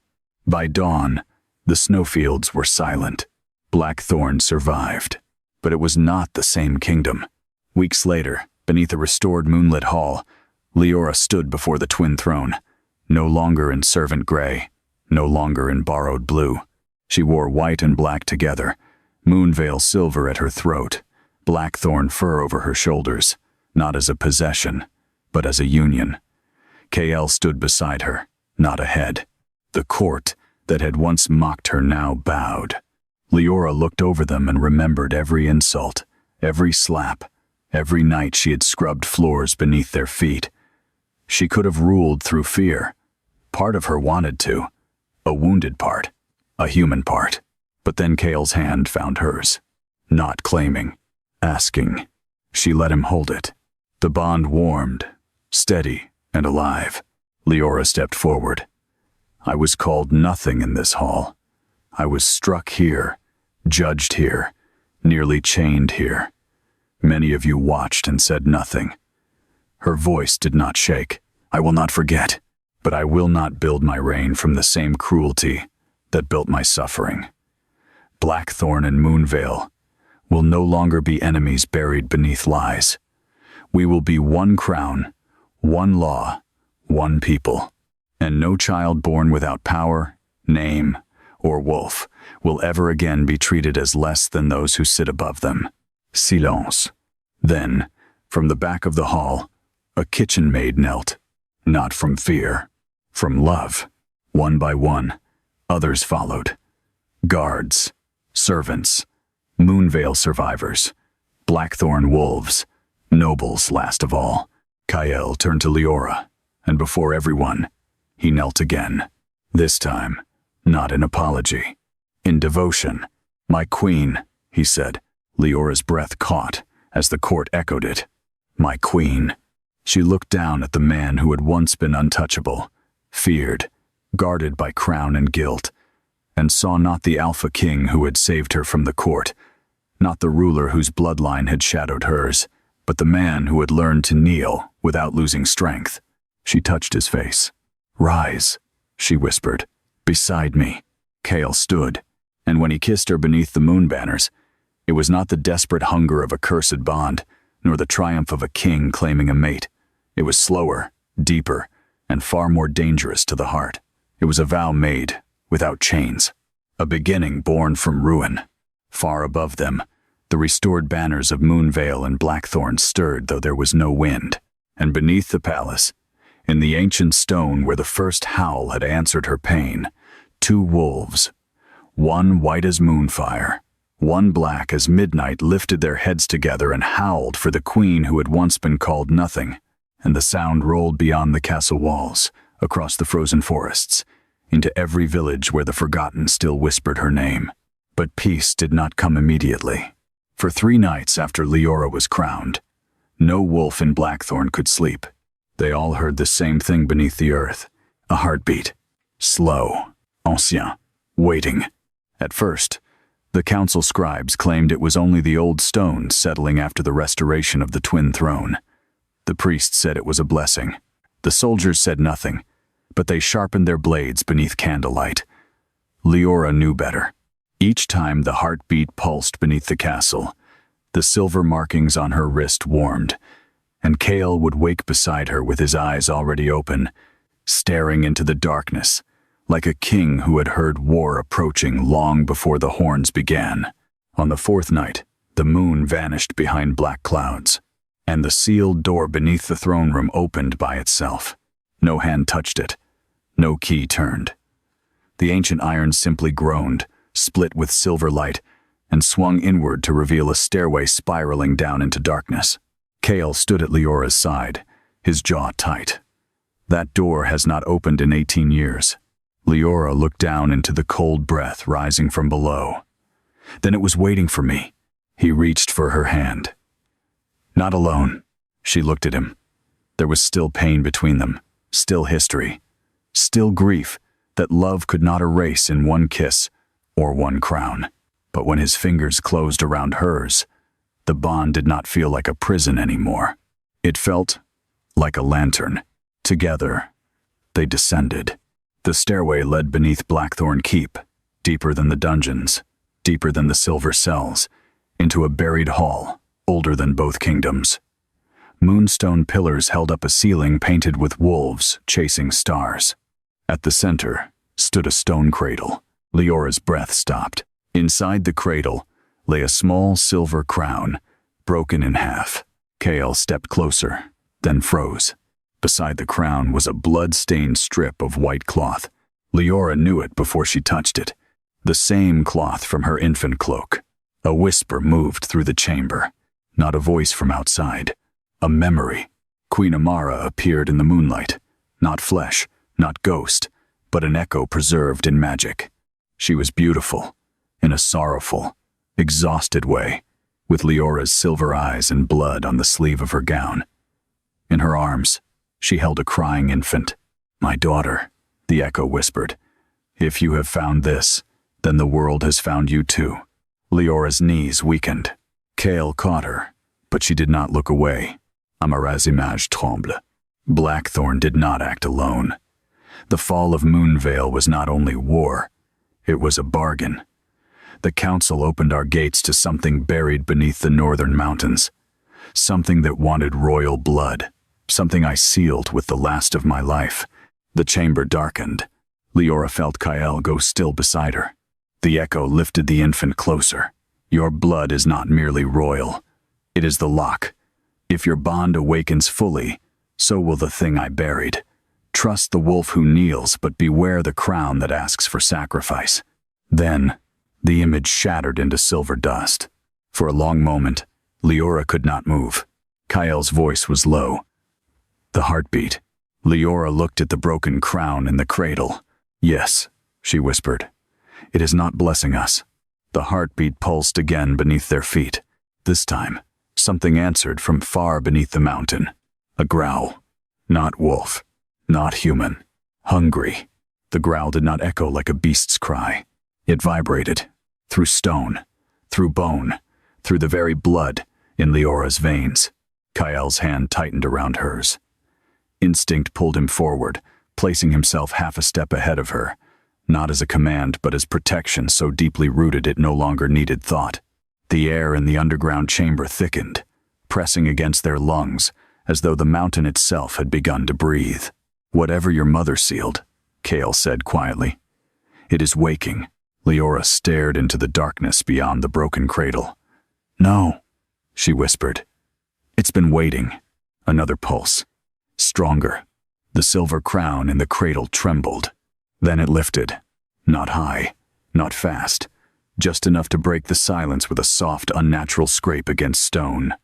By dawn, the snowfields were silent. Blackthorn survived, but it was not the same kingdom. Weeks later, beneath a restored moonlit hall, Liora stood before the twin throne, no longer in servant gray, no longer in borrowed blue. She wore white and black together, Moonvale silver at her throat, Blackthorn fur over her shoulders, not as a possession, but as a union. Kael stood beside her, not ahead. The court that had once mocked her now bowed. Liora looked over them and remembered every insult, every slap, every night she had scrubbed floors beneath their feet. She could have ruled through fear. Part of her wanted to. A wounded part. A human part. But then Kael's hand found hers. Not claiming. Asking. She let him hold it. The bond warmed, steady and alive. Liora stepped forward. "I was called nothing in this hall. I was struck here, judged here, nearly chained here. Many of you watched and said nothing." Her voice did not shake. "I will not forget, but I will not build my reign from the same cruelty that built my suffering. Blackthorn and Moonvale will no longer be enemies buried beneath lies. We will be one crown, one law, one people, and no child born without power, name, or wolf will ever again be treated as less than those who sit above them." Silence. Then, from the back of the hall, a kitchen maid knelt, not from fear, from love. One by one, others followed. Guards, servants, Moonvale survivors, Blackthorn wolves, nobles last of all. Kael turned to Liora, and before everyone, he knelt again. This time, not in apology, in devotion. "My queen," he said. Leora's breath caught as the court echoed it. "My queen." She looked down at the man who had once been untouchable, feared, guarded by crown and guilt, and saw not the Alpha King who had saved her from the court, not the ruler whose bloodline had shadowed hers, but the man who had learned to kneel without losing strength. She touched his face. "Rise," she whispered. "Beside me." Kael stood, and when he kissed her beneath the moon banners, it was not the desperate hunger of a cursed bond, nor the triumph of a king claiming a mate. It was slower, deeper, and far more dangerous to the heart. It was a vow made without chains, a beginning born from ruin. Far above them, the restored banners of Moonvale and Blackthorn stirred though there was no wind, and beneath the palace, in the ancient stone where the first howl had answered her pain, 2 wolves, one white as moonfire, one black as midnight, lifted their heads together and howled for the queen who had once been called nothing, and the sound rolled beyond the castle walls, across the frozen forests, into every village where the forgotten still whispered her name. But peace did not come immediately. For 3 nights after Liora was crowned, no wolf in Blackthorn could sleep. They all heard the same thing beneath the earth, a heartbeat, slow, ancien, waiting. At first, the council scribes claimed it was only the old stones settling after the restoration of the twin throne. The priests said it was a blessing. The soldiers said nothing, but they sharpened their blades beneath candlelight. Liora knew better. Each time the heartbeat pulsed beneath the castle, the silver markings on her wrist warmed, and Kael would wake beside her with his eyes already open, staring into the darkness, like a king who had heard war approaching long before the horns began. On the 4th night, the moon vanished behind black clouds, and the sealed door beneath the throne room opened by itself. No hand touched it, no key turned. The ancient iron simply groaned, split with silver light, and swung inward to reveal a stairway spiraling down into darkness. Kael stood at Liora's side, his jaw tight. That door has not opened in 18 years. Liora looked down into the cold breath rising from below. Then it was waiting for me. He reached for her hand. Not alone. She looked at him. There was still pain between them, still history, still grief that love could not erase in one kiss or one crown. But when his fingers closed around hers, the bond did not feel like a prison anymore. It felt like a lantern. Together, they descended. The stairway led beneath Blackthorn Keep, deeper than the dungeons, deeper than the silver cells, into a buried hall, older than both kingdoms. Moonstone pillars held up a ceiling painted with wolves chasing stars. At the center stood a stone cradle. Liora's breath stopped. Inside the cradle lay a small silver crown, broken in half. Kael stepped closer, then froze. Beside the crown was a blood-stained strip of white cloth. Liora knew it before she touched it. The same cloth from her infant cloak. A whisper moved through the chamber. Not a voice from outside. A memory. Queen Amara appeared in the moonlight. Not flesh, not ghost, but an echo preserved in magic. She was beautiful, in a sorrowful, exhausted way, with Liora's silver eyes and blood on the sleeve of her gown. In her arms, she held a crying infant. "My daughter," the echo whispered. "If you have found this, then the world has found you too." Liora's knees weakened. Kael caught her, but she did not look away. Amara's image tremble. Blackthorn did not act alone. The fall of Moonvale was not only war, it was a bargain. The council opened our gates to something buried beneath the northern mountains, something that wanted royal blood, something I sealed with the last of my life. The chamber darkened. Liora felt Kael go still beside her. The echo lifted the infant closer. "Your blood is not merely royal. It is the lock. If your bond awakens fully, so will the thing I buried. Trust the wolf who kneels, but beware the crown that asks for sacrifice." Then, the image shattered into silver dust. For a long moment, Liora could not move. Kael's voice was low. The heartbeat. Liora looked at the broken crown in the cradle. "Yes," she whispered. "It is not blessing us." The heartbeat pulsed again beneath their feet. This time, something answered from far beneath the mountain. A growl. Not wolf. Not human. Hungry. The growl did not echo like a beast's cry. It vibrated, through stone, through bone, through the very blood in Liora's veins. Kael's hand tightened around hers. Instinct pulled him forward, placing himself half a step ahead of her, not as a command but as protection so deeply rooted it no longer needed thought. The air in the underground chamber thickened, pressing against their lungs, as though the mountain itself had begun to breathe. "Whatever your mother sealed," Kael said quietly. "It is waking." Liora stared into the darkness beyond the broken cradle. "No," she whispered. "It's been waiting." Another pulse. Stronger. The silver crown in the cradle trembled. Then it lifted. Not high, not fast, just enough to break the silence with a soft, unnatural scrape against stone.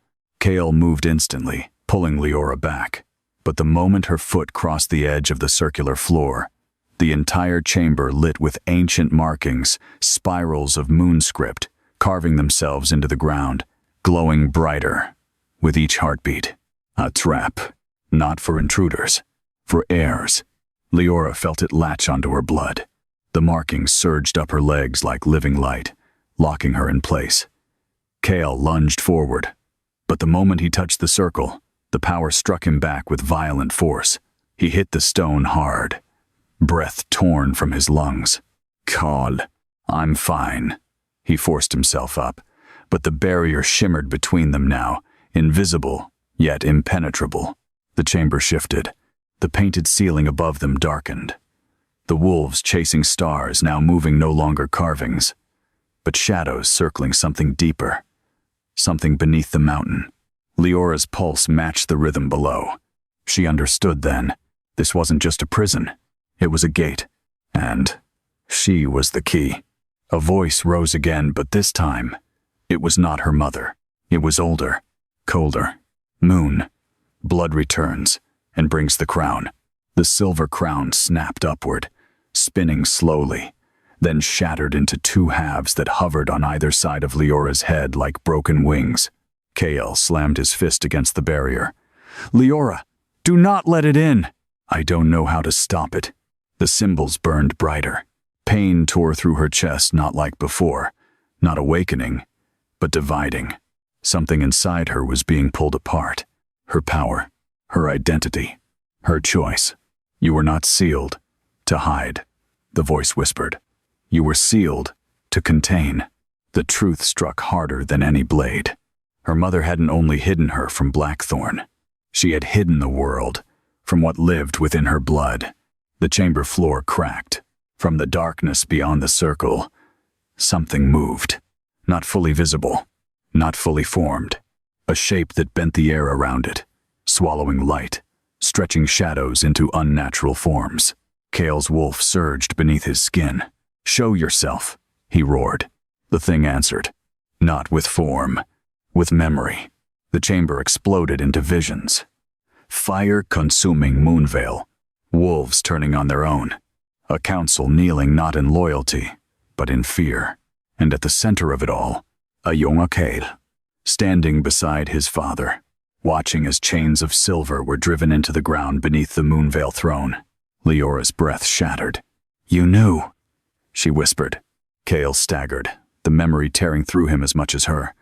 Kael moved instantly, pulling Liora back. But the moment her foot crossed the edge of the circular floor, the entire chamber lit with ancient markings, spirals of moon script, carving themselves into the ground, glowing brighter with each heartbeat. A trap, not for intruders, for heirs. Liora felt it latch onto her blood. The markings surged up her legs like living light, locking her in place. Kael lunged forward, but the moment he touched the circle, the power struck him back with violent force. He hit the stone hard, breath torn from his lungs. "Kael, I'm fine." He forced himself up, but the barrier shimmered between them now, invisible, yet impenetrable. The chamber shifted. The painted ceiling above them darkened. The wolves chasing stars, now moving no longer carvings, but shadows circling something deeper, something beneath the mountain. Liora's pulse matched the rhythm below. She understood then. This wasn't just a prison. It was a gate. And she was the key. A voice rose again, but this time, it was not her mother. It was older, colder. "Moon. Blood returns and brings the crown." The silver crown snapped upward, spinning slowly, then shattered into two halves that hovered on either side of Liora's head like broken wings. Kael slammed his fist against the barrier. "Liora, do not let it in!" "I don't know how to stop it." The symbols burned brighter. Pain tore through her chest, not like before, not awakening, but dividing. Something inside her was being pulled apart. Her power, her identity, her choice. "You were not sealed to hide," the voice whispered. "You were sealed to contain." The truth struck harder than any blade. Her mother hadn't only hidden her from Blackthorn. She had hidden the world from what lived within her blood. The chamber floor cracked. From the darkness beyond the circle, something moved. Not fully visible, not fully formed. A shape that bent the air around it, swallowing light, stretching shadows into unnatural forms. Kael's wolf surged beneath his skin. "Show yourself," he roared. The thing answered. Not with form, with memory. The chamber exploded into visions. Fire-consuming Moonvale. Wolves turning on their own. A council kneeling not in loyalty, but in fear. And at the center of it all, a young Kael, standing beside his father, watching as chains of silver were driven into the ground beneath the Moonvale throne. Liora's breath shattered. "You knew," she whispered. Kael staggered, the memory tearing through him as much as her.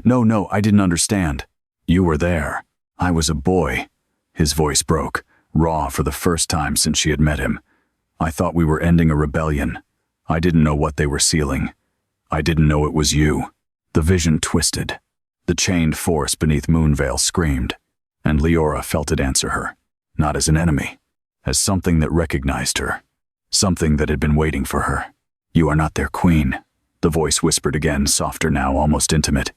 No, I didn't understand." "You were there. I was a boy." His voice broke, raw for the first time since she had met him. "I thought we were ending a rebellion. I didn't know what they were sealing. I didn't know it was you." The vision twisted. The chained force beneath Moonvale screamed, and Liora felt it answer her, not as an enemy, as something that recognized her, something that had been waiting for her. "You are not their queen," the voice whispered again, softer now, almost intimate.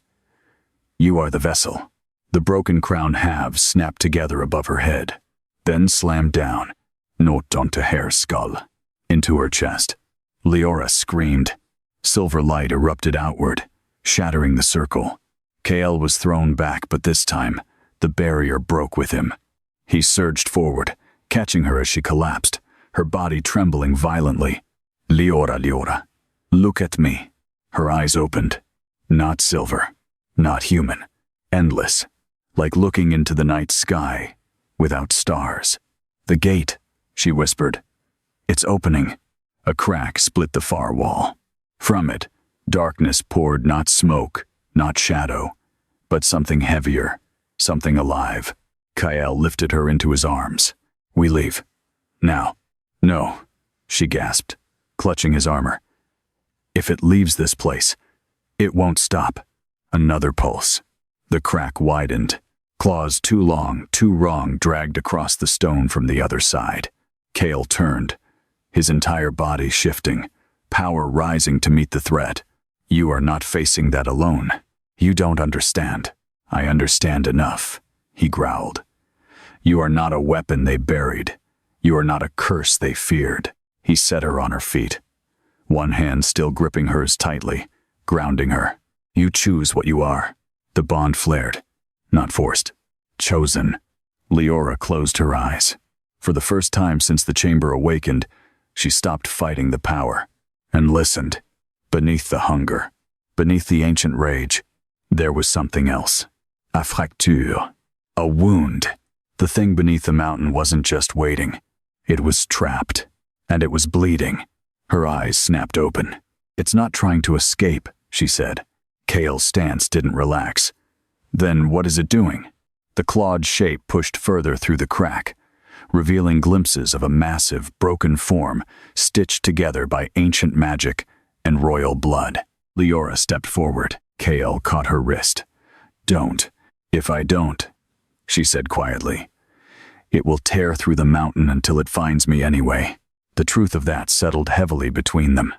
"You are the vessel." The broken crown halves snapped together above her head, then slammed down, not onto her skull, into her chest. Liora screamed. Silver light erupted outward, shattering the circle. Kael was thrown back, but this time, the barrier broke with him. He surged forward, catching her as she collapsed, her body trembling violently. Liora, look at me." Her eyes opened. Not silver, not human, endless, like looking into the night sky, without stars. "The gate," she whispered. It's opening. A crack split the far wall. From it, darkness poured, not smoke, not shadow, but something heavier, something alive. Kael lifted her into his arms. We leave. Now. No, she gasped, clutching his armor. If it leaves this place, it won't stop. Another pulse. The crack widened. Claws too long, too wrong dragged across the stone from the other side. Kael turned, his entire body shifting, power rising to meet the threat. You are not facing that alone. You don't understand. I understand enough, he growled. You are not a weapon they buried. You are not a curse they feared. He set her on her feet, one hand still gripping hers tightly, grounding her. You choose what you are. The bond flared. Not forced. Chosen. Liora closed her eyes. For the first time since the chamber awakened, she stopped fighting the power and listened. Beneath the hunger, beneath the ancient rage, there was something else. A fracture. A wound. The thing beneath the mountain wasn't just waiting. It was trapped, and it was bleeding. Her eyes snapped open. It's not trying to escape, she said. Kael's stance didn't relax. Then what is it doing? The clawed shape pushed further through the crack, revealing glimpses of a massive, broken form stitched together by ancient magic and royal blood. Liora stepped forward. Kael caught her wrist. Don't. If I don't, she said quietly, it will tear through the mountain until it finds me anyway. The truth of that settled heavily between them.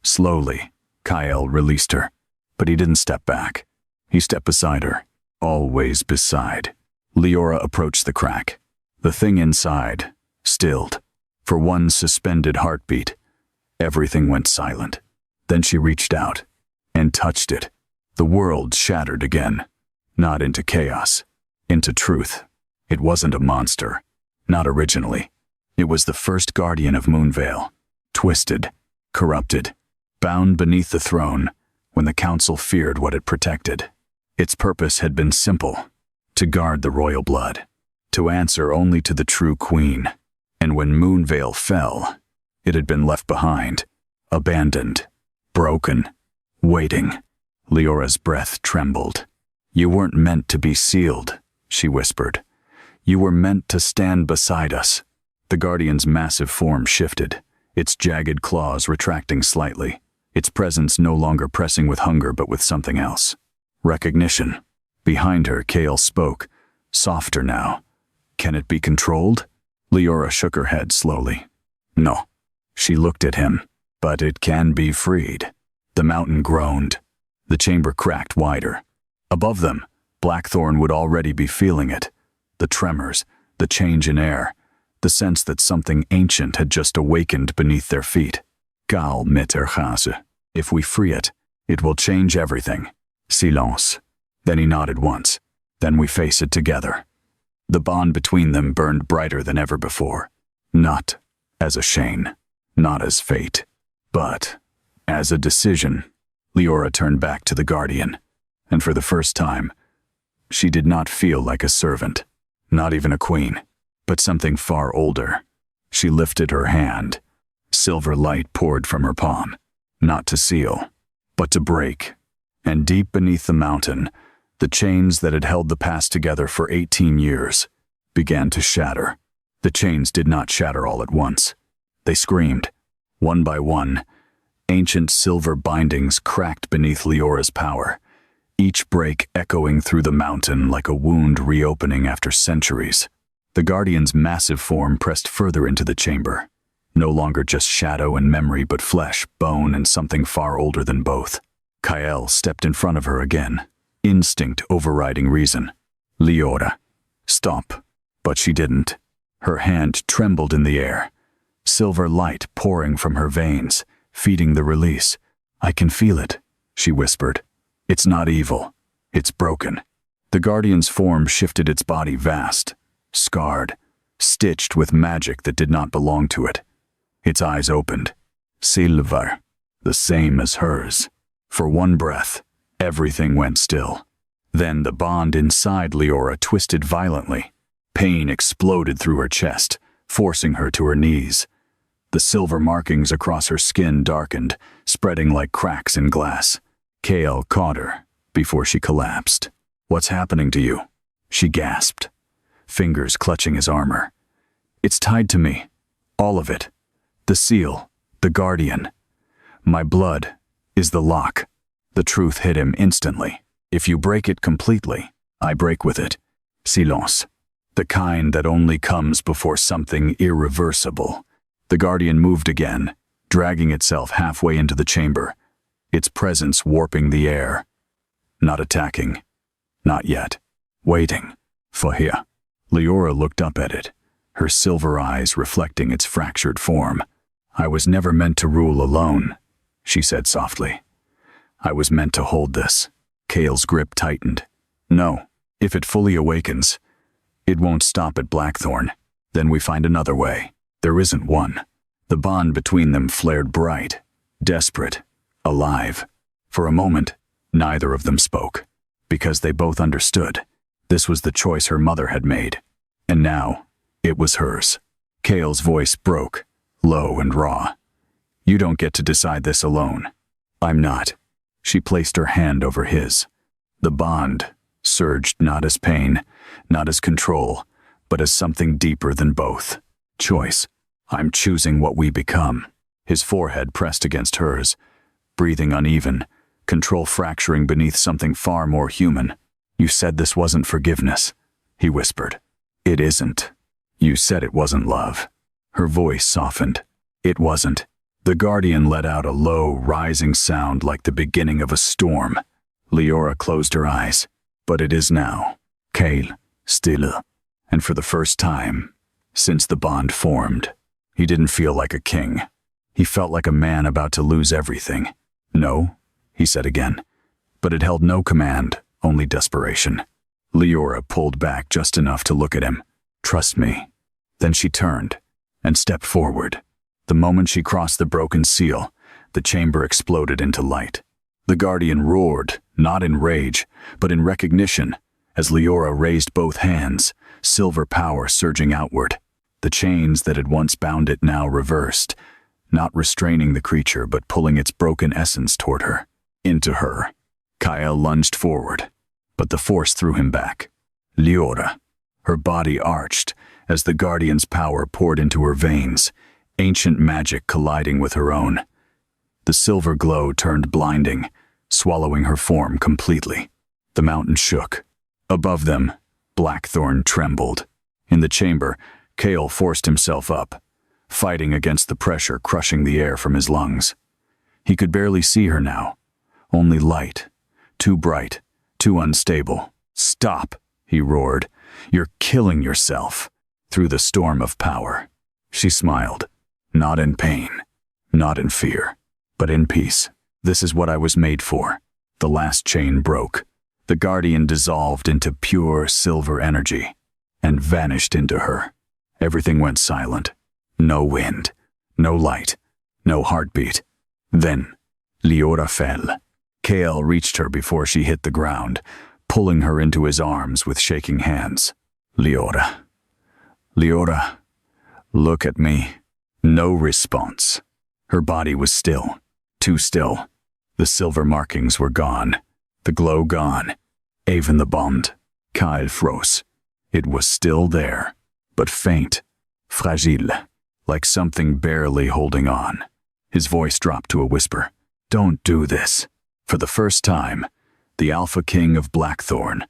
Slowly, Kael released her, but he didn't step back. He stepped beside her, always beside. Liora approached the crack. The thing inside stilled. For one suspended heartbeat, everything went silent. Then she reached out and touched it. The world shattered again, not into chaos, into truth. It wasn't a monster, not originally. It was the first guardian of Moonvale, twisted, corrupted, bound beneath the throne when the council feared what it protected. Its purpose had been simple, to guard the royal blood, to answer only to the true queen. And when Moonvale fell, it had been left behind, abandoned, broken, waiting. Liora's breath trembled. You weren't meant to be sealed, she whispered. You were meant to stand beside us. The guardian's massive form shifted, its jagged claws retracting slightly, its presence no longer pressing with hunger but with something else. Recognition. Behind her, Kael spoke, softer now. Can it be controlled? Liora shook her head slowly. No. She looked at him. But it can be freed. The mountain groaned. The chamber cracked wider. Above them, Blackthorn would already be feeling it. The tremors, the change in air, the sense that something ancient had just awakened beneath their feet. Kael mit ergase. If we free it, it will change everything. Silence. Then he nodded once. Then we face it together. The bond between them burned brighter than ever before. Not as a chain, not as fate, but as a decision. Liora turned back to the guardian, and for the first time, she did not feel like a servant, not even a queen, but something far older. She lifted her hand. Silver light poured from her palm, not to seal, but to break. And deep beneath the mountain, the chains that had held the past together for 18 years began to shatter. The chains did not shatter all at once. They screamed, one by one. Ancient silver bindings cracked beneath Liora's power, each break echoing through the mountain like a wound reopening after centuries. The guardian's massive form pressed further into the chamber, no longer just shadow and memory but flesh, bone, and something far older than both. Kael stepped in front of her again, instinct overriding reason. Liora, stop. But she didn't. Her hand trembled in the air, silver light pouring from her veins, feeding the release. I can feel it, she whispered. It's not evil. It's broken. The guardian's form shifted, its body vast, scarred, stitched with magic that did not belong to it. Its eyes opened. Silver, the same as hers. For one breath, everything went still. Then the bond inside Liora twisted violently. Pain exploded through her chest, forcing her to her knees. The The silver markings across her skin darkened, spreading like cracks in glass. Kael caught her before she collapsed. "What's happening to you?" she gasped, fingers clutching his armor. "It's tied to me. All of it. The seal, the guardian. My blood is the lock." The truth hit him instantly. "If you break it completely, I break with it." Silence. The kind that only comes before something irreversible. The guardian moved again, dragging itself halfway into the chamber, its presence warping the air. Not attacking. Not yet. Waiting. For here. Liora looked up at it, her silver eyes reflecting its fractured form. "I was never meant to rule alone," she said softly. "I was meant to hold this." Kael's grip tightened. "No, if it fully awakens, it won't stop at Blackthorn. Then we find another way." There isn't one. The bond between them flared bright, desperate, alive. For a moment, neither of them spoke, because they both understood. This was the choice her mother had made, and now it was hers. Kael's voice broke, low and raw. "You don't get to decide this alone." "I'm not." She placed her hand over his. The bond surged not as pain, not as control, but as something deeper than both. Choice. "I'm choosing what we become." His forehead pressed against hers, breathing uneven, control fracturing beneath something far more human. "You said this wasn't forgiveness," he whispered. "It isn't. You said it wasn't love." Her voice softened. "It wasn't." The guardian let out a low, rising sound like the beginning of a storm. Liora closed her eyes. "But it is now." Kael, still. And for the first time, since the bond formed, he didn't feel like a king. He felt like a man about to lose everything. "No," he said again. But it held no command, only desperation. Liora pulled back just enough to look at him. "Trust me." Then she turned and stepped forward. The moment she crossed the broken seal, the chamber exploded into light. The guardian roared, not in rage, but in recognition, as Liora raised both hands, silver power surging outward. The chains that had once bound it now reversed, not restraining the creature but pulling its broken essence toward her, into her. Kael lunged forward, but the force threw him back. Liora. Her body arched as the guardian's power poured into her veins, ancient magic colliding with her own. The silver glow turned blinding, swallowing her form completely. The mountain shook. Above them, Blackthorn trembled. In the chamber, Kael forced himself up, fighting against the pressure crushing the air from his lungs. He could barely see her now. Only light. Too bright. Too unstable. "Stop," he roared. "You're killing yourself." Through the storm of power. She smiled. Not in pain. Not in fear. But in peace. "This is what I was made for." The last chain broke. The guardian dissolved into pure silver energy and vanished into her. Everything went silent. No wind. No light. No heartbeat. Then, Liora fell. Kael reached her before she hit the ground, pulling her into his arms with shaking hands. "Liora. Liora. Look at me." No response. Her body was still. Too still. The silver markings were gone. The glow gone. Even the bond. Kael froze. It was still there, but faint. Fragile. Like something barely holding on. His voice dropped to a whisper. "Don't do this." For the first time, the Alpha King of Blackthorn,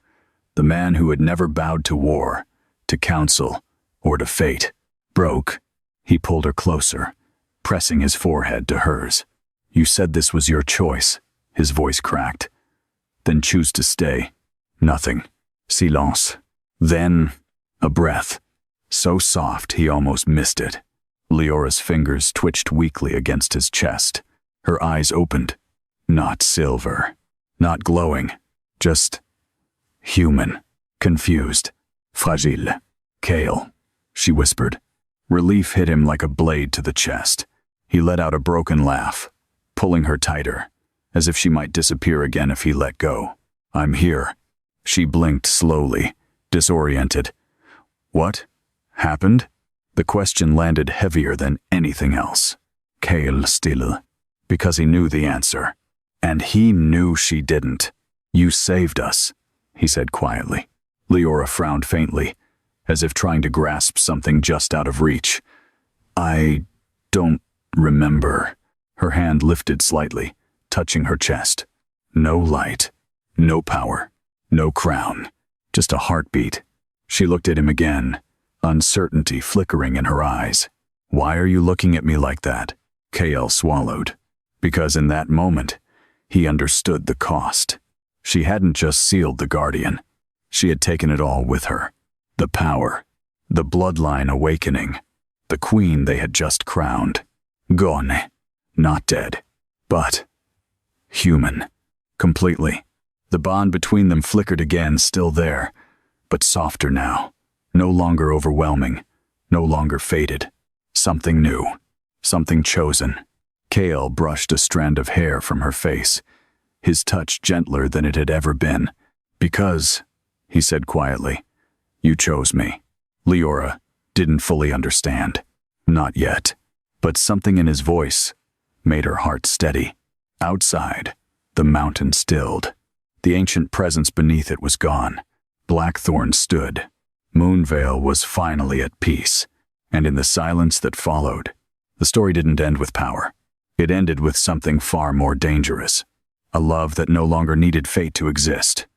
the man who had never bowed to war, to counsel, or to fate, broke. He pulled her closer, pressing his forehead to hers. "You said this was your choice," his voice cracked. "Then choose to stay." Nothing. Silence. Then, a breath. So soft he almost missed it. Liora's fingers twitched weakly against his chest. Her eyes opened. Not silver. Not glowing. Just human. Confused. Fragile. "Kael," she whispered. Relief hit him like a blade to the chest. He let out a broken laugh, pulling her tighter, as if she might disappear again if he let go. "I'm here." She blinked slowly, disoriented. "What happened?" The question landed heavier than anything else. Kael still. Because he knew the answer. And he knew she didn't. You saved us, he said quietly. Liora frowned faintly, as if trying to grasp something just out of reach. I don't remember. Her hand lifted slightly, touching her chest. No light, no power, no crown, just a heartbeat. She looked at him again, uncertainty flickering in her eyes. Why are you looking at me like that? Kael swallowed. Because in that moment, he understood the cost. She hadn't just sealed the Guardian. She had taken it all with her. The power, the bloodline awakening, the queen they had just crowned. Gone. Not dead, but human. Completely. The bond between them flickered again, still there, but softer now. No longer overwhelming, no longer faded. Something new, something chosen. Kael brushed a strand of hair from her face, his touch gentler than it had ever been. Because, he said quietly, you chose me. Liora didn't fully understand. Not yet. But something in his voice made her heart steady. Outside, the mountain stilled. The ancient presence beneath it was gone. Blackthorn stood. Moonvale was finally at peace. And in the silence that followed, the story didn't end with power. It ended with something far more dangerous. A love that no longer needed fate to exist.